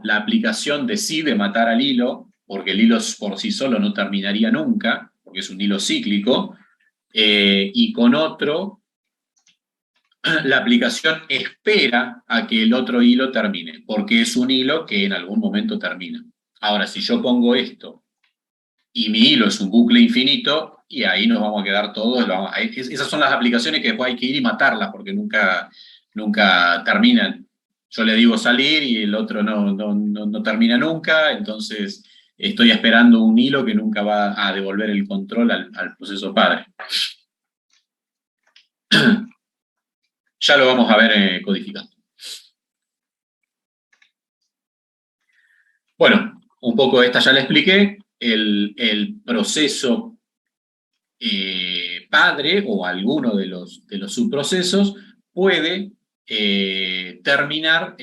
la aplicación decide matar al hilo, porque el hilo por sí solo no terminaría nunca, porque es un hilo cíclico, y con otro, la aplicación espera a que el otro hilo termine, porque es un hilo que en algún momento termina. Ahora, si yo pongo esto y mi hilo es un bucle infinito, y ahí nos vamos a quedar todos. Esas son las aplicaciones que después hay que ir y matarlas, porque nunca terminan. Yo le digo salir y el otro no termina nunca, entonces estoy esperando un hilo que nunca va a devolver el control al proceso padre. Ya lo vamos a ver codificado. Bueno, un poco esta ya la expliqué. El proceso padre o alguno de los subprocesos puede terminar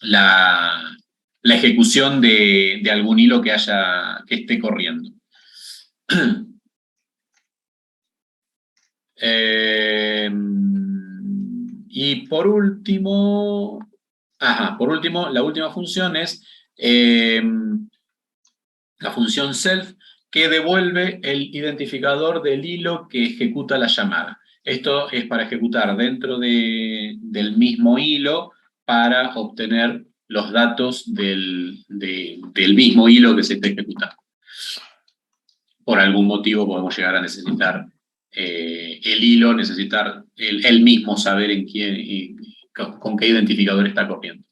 la ejecución de algún hilo que esté corriendo. Y por último, la última función es la función self, que devuelve el identificador del hilo que ejecuta la llamada. Esto es para ejecutar dentro del mismo hilo para obtener los datos del mismo hilo que se está ejecutando. Por algún motivo podemos llegar a necesitar el hilo, necesitar el mismo saber en quién, con qué identificador está corriendo.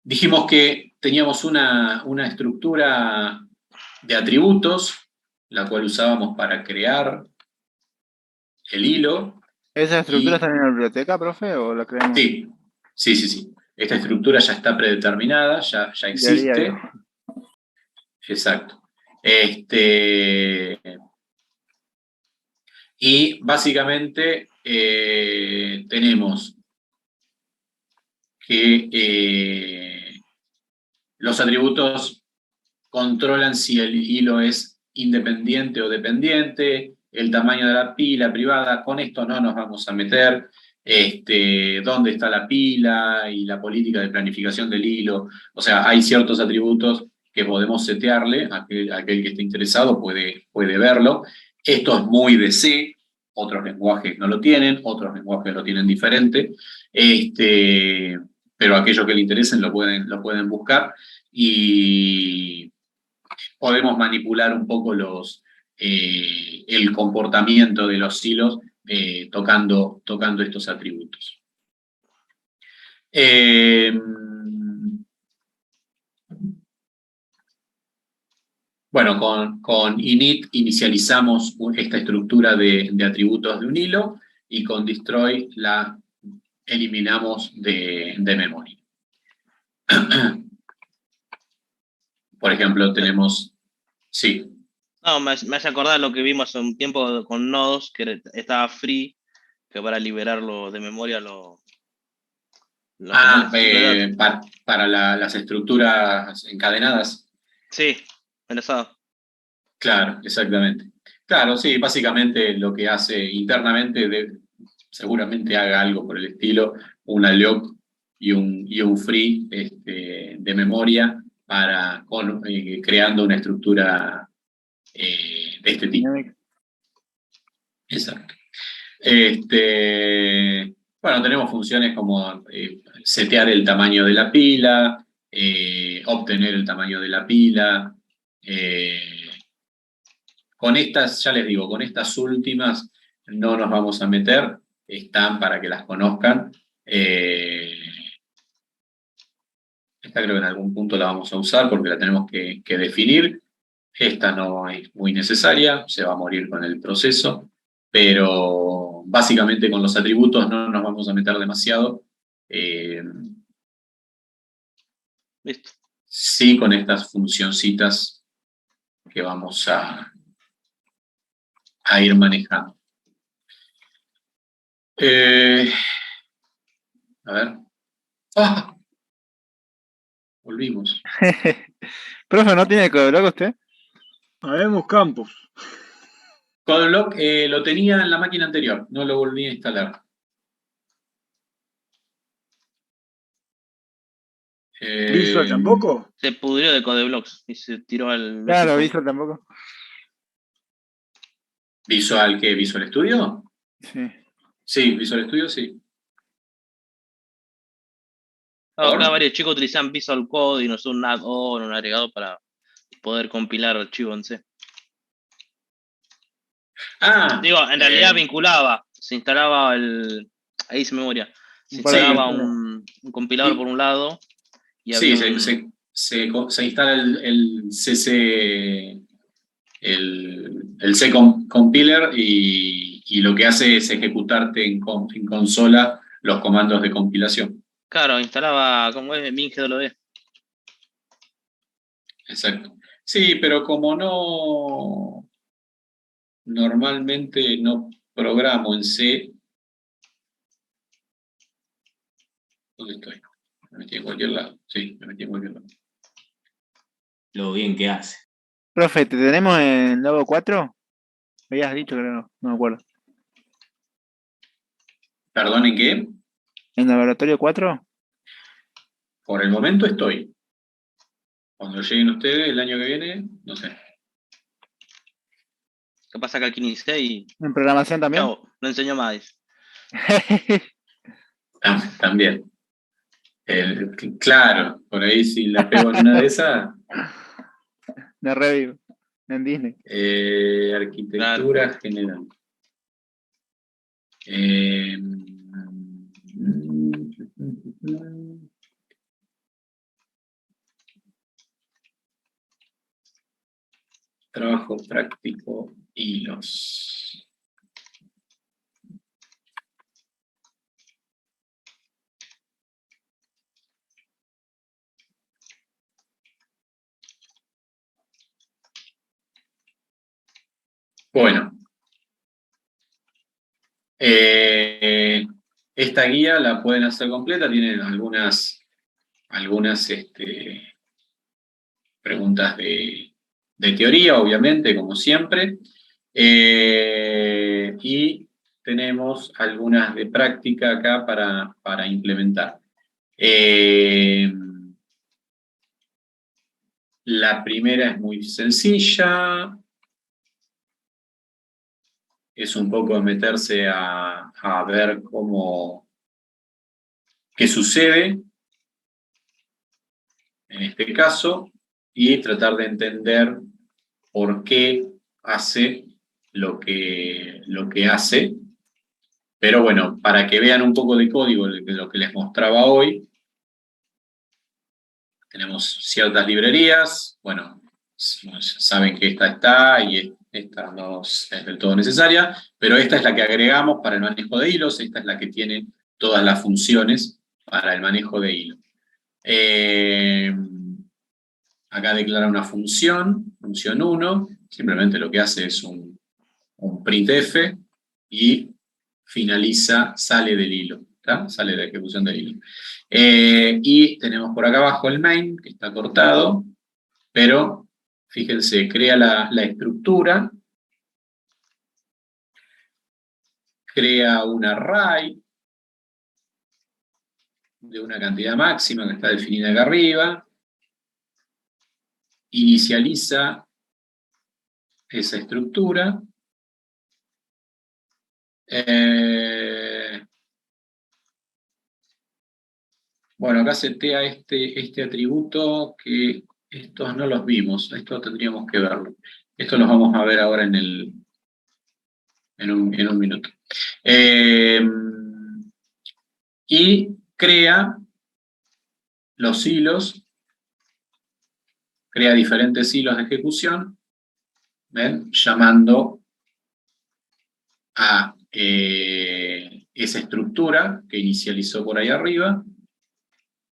Dijimos que teníamos una estructura de atributos, la cual usábamos para crear el hilo. ¿Esa estructura está en la biblioteca, profe, o la creamos? Sí. Esta estructura ya está predeterminada, ya existe. Exacto. Y básicamente tenemos que los atributos controlan si el hilo es independiente o dependiente, el tamaño de la pila privada. Con esto no nos vamos a meter. Dónde está la pila y la política de planificación del hilo. O sea, hay ciertos atributos que podemos setearle, aquel que esté interesado puede verlo. Esto es muy de C, otros lenguajes no lo tienen, otros lenguajes lo tienen diferente, pero aquellos que le interesen lo pueden buscar y podemos manipular un poco el comportamiento de los hilos tocando estos atributos. Bueno, con init inicializamos esta estructura de atributos de un hilo y con destroy la eliminamos de memoria. Por ejemplo, tenemos... Sí. No, me hace acordar lo que vimos hace un tiempo con nodos, que estaba free, que para liberarlo de memoria para las estructuras encadenadas. Sí, enlazado. Claro, exactamente. Claro, sí, básicamente lo que hace internamente, seguramente haga algo por el estilo, una lock y un free de memoria creando una estructura de este tipo. Exacto. Bueno, tenemos funciones como setear el tamaño de la pila, obtener el tamaño de la pila. Con estas, ya les digo, con estas últimas no nos vamos a meter, están para que las conozcan. Esta creo que en algún punto la vamos a usar porque la tenemos que definir. Esta no es muy necesaria, se va a morir con el proceso, pero básicamente con los atributos no nos vamos a meter demasiado. Listo. Sí, con estas funcioncitas que vamos a ir manejando. A ver. ¡Ah! Volvimos. Profe, ¿no tiene CodeBlock usted? Habemos campos. CodeBlock lo tenía en la máquina anterior, no lo volví a instalar. ¿Visual tampoco? Se pudrió de CodeBlocks y se tiró al... Claro, Visual tampoco. ¿Visual qué? ¿Visual Studio? Sí. Sí, Visual Studio sí. Acá varios chicos utilizan Visual Code y no son un add-on, un agregado para poder compilar archivos en C. Digo, en realidad vinculaba, se instalaba ahí se memoria, se instalaba un compilador por un lado y había se instala el CC, el C compiler y lo que hace es ejecutarte en consola los comandos de compilación. Claro, instalaba como es MinGWD. Exacto. Sí, pero como normalmente no programo en C. ¿Dónde estoy? Me metí en cualquier lado. Sí, me metí en cualquier lado. Lo bien que hace. Profe, ¿te tenemos en Logo 4? Me habías dicho que no me acuerdo. ¿Perdón, en qué? ¿En Laboratorio 4? Por el momento estoy. Cuando lleguen ustedes el año que viene, no sé. Capaz saca el 15 y ¿En programación también? chao, no enseñó más. También. Claro, por ahí si la pego en una de esas, De Revivo, en Disney. arquitectura general. Trabajo práctico, hilos. Bueno. Esta guía la pueden hacer completa, tienen algunas preguntas de teoría, obviamente, como siempre, y tenemos algunas de práctica acá para implementar. La primera es muy sencilla, es un poco meterse a ver qué sucede en este caso, y tratar de entender por qué hace lo que hace. Pero bueno, para que vean un poco de código de lo que les mostraba hoy, tenemos ciertas librerías, bueno, saben que esta está y esta no es del todo necesaria, pero esta es la que agregamos para el manejo de hilos, esta es la que tiene todas las funciones para el manejo de hilos. Acá declara una función 1, simplemente lo que hace es un printf y finaliza, sale del hilo, ¿tá? Sale de la ejecución del hilo. Y tenemos por acá abajo el main, que está cortado, pero fíjense, crea la estructura, crea un array de una cantidad máxima que está definida acá arriba, inicializa esa estructura, bueno, acá setea este atributo que estos no los vimos, esto tendríamos que verlo. Esto los vamos a ver ahora en un minuto. Y crea los hilos, crea diferentes hilos de ejecución, ¿ven? Llamando a esa estructura que inicializó por ahí arriba,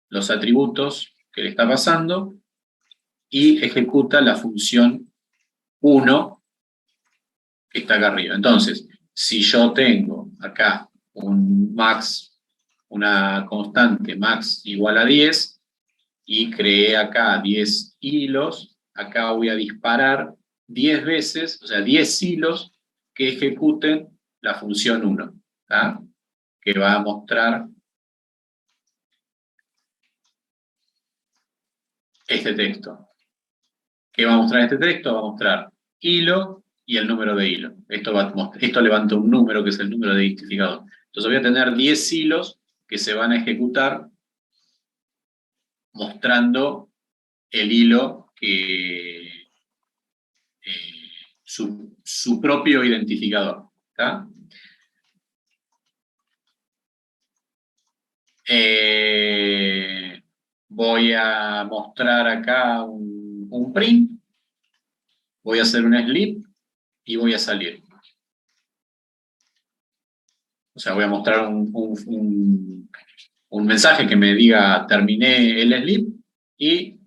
los atributos que le está pasando, y ejecuta la función 1 que está acá arriba. Entonces, si yo tengo acá un max, una constante max igual a 10, y creé acá 10 hilos, acá voy a disparar 10 veces, o sea, 10 hilos que ejecuten la función 1, ¿tá? Que va a mostrar este texto. ¿Qué va a mostrar este texto? Va a mostrar hilo y el número de hilo. Esto levanta un número que es el número de identificador. Entonces voy a tener 10 hilos que se van a ejecutar mostrando el hilo que su propio identificador, ¿tá? Voy a mostrar acá un print, voy a hacer un sleep y voy a salir. O sea, voy a mostrar un mensaje que me diga terminé el sleep y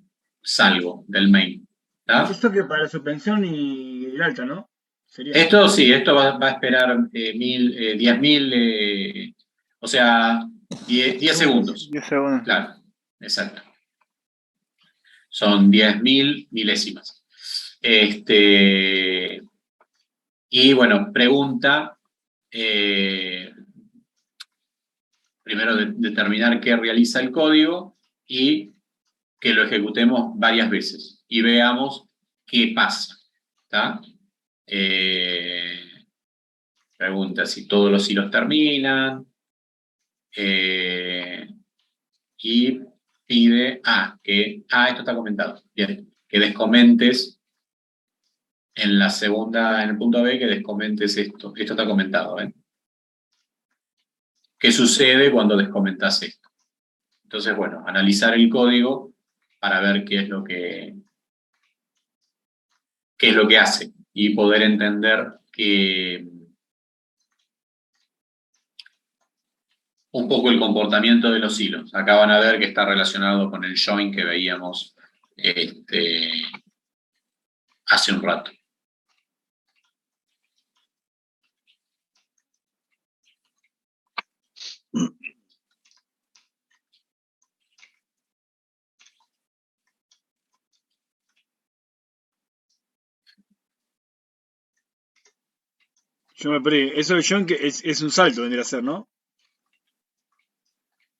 salgo del main, ¿tá? Esto que para suspensión y el alta, ¿no? Sería. Esto sí, esto va a esperar 10.000, o sea, 10 segundos. 10 segundos. Claro, exacto. Son 10.000 milésimas. Y bueno, pregunta, primero determinar qué realiza el código y que lo ejecutemos varias veces y veamos qué pasa, ¿tá? Pregunta si todos los hilos terminan. Y pide, esto está comentado, bien, que descomentes en la segunda, en el punto B, que descomentes esto está comentado, ¿eh? ¿Qué sucede cuando descomentas esto? Entonces, bueno, analizar el código para ver qué es lo que hace y poder entender que un poco el comportamiento de los hilos. Acá van a ver que está relacionado con el join que veíamos hace un rato. Yo me perdí. Eso de John que es un salto, vendría a ser, ¿no?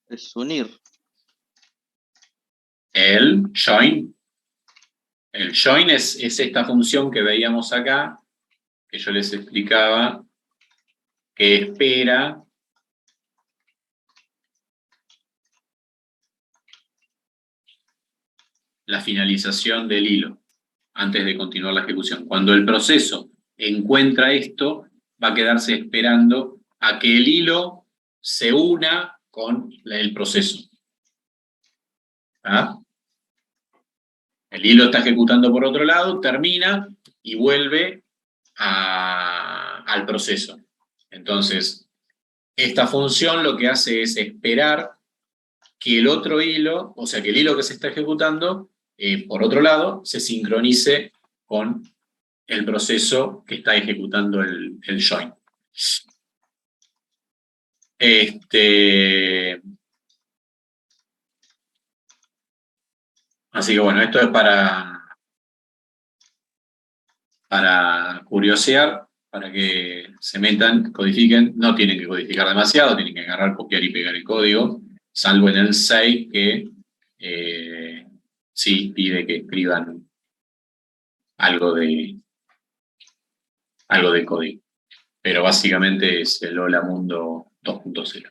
Es unir. El join. El join es esta función que veíamos acá, que yo les explicaba, que espera la finalización del hilo antes de continuar la ejecución. Cuando el proceso encuentra esto, va a quedarse esperando a que el hilo se una con el proceso. ¿Ah? El hilo está ejecutando por otro lado, termina y vuelve al proceso. Entonces, esta función lo que hace es esperar que el otro hilo, o sea, que el hilo que se está ejecutando, por otro lado, se sincronice con el proceso que está ejecutando el join. Así que bueno, esto es para curiosear, para que se metan, codifiquen. No tienen que codificar demasiado, tienen que agarrar, copiar y pegar el código, salvo en el 6 que sí pide que escriban algo de código. Pero básicamente es el Hola Mundo 2.0.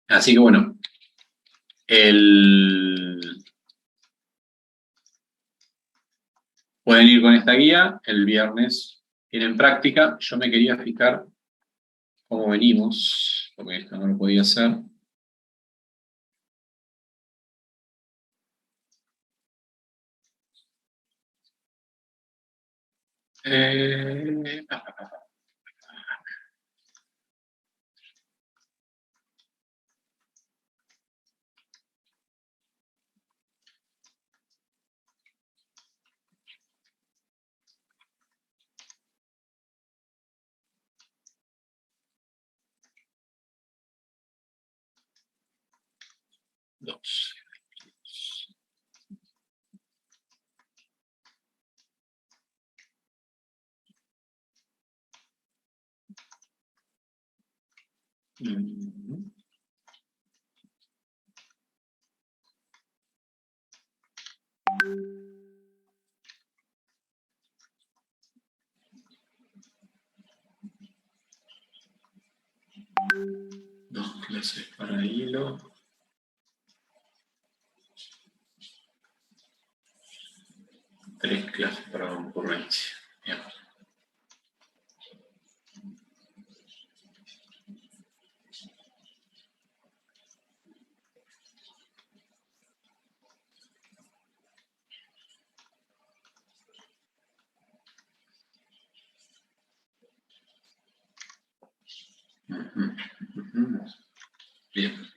Así que bueno, pueden ir con esta guía, el viernes tienen práctica. Yo me quería fijar cómo venimos, porque esto no lo podía hacer. Eh, 2. Dos clases para hilo. Tres clases para concurrencia. Bien. Bien.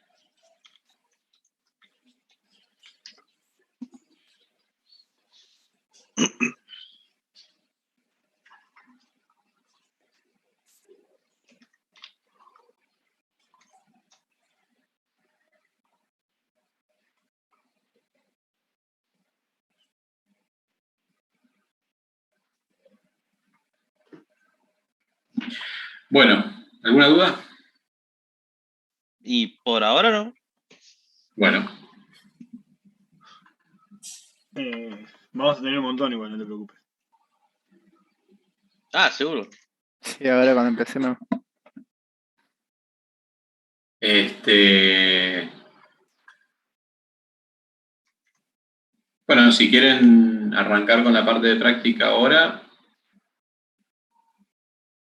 Bueno, ¿alguna duda? Y por ahora no. Bueno. Vamos a tener un montón igual, no te preocupes. Ah, seguro. Sí, ahora cuando empecemos. Bueno, si quieren arrancar con la parte de práctica ahora,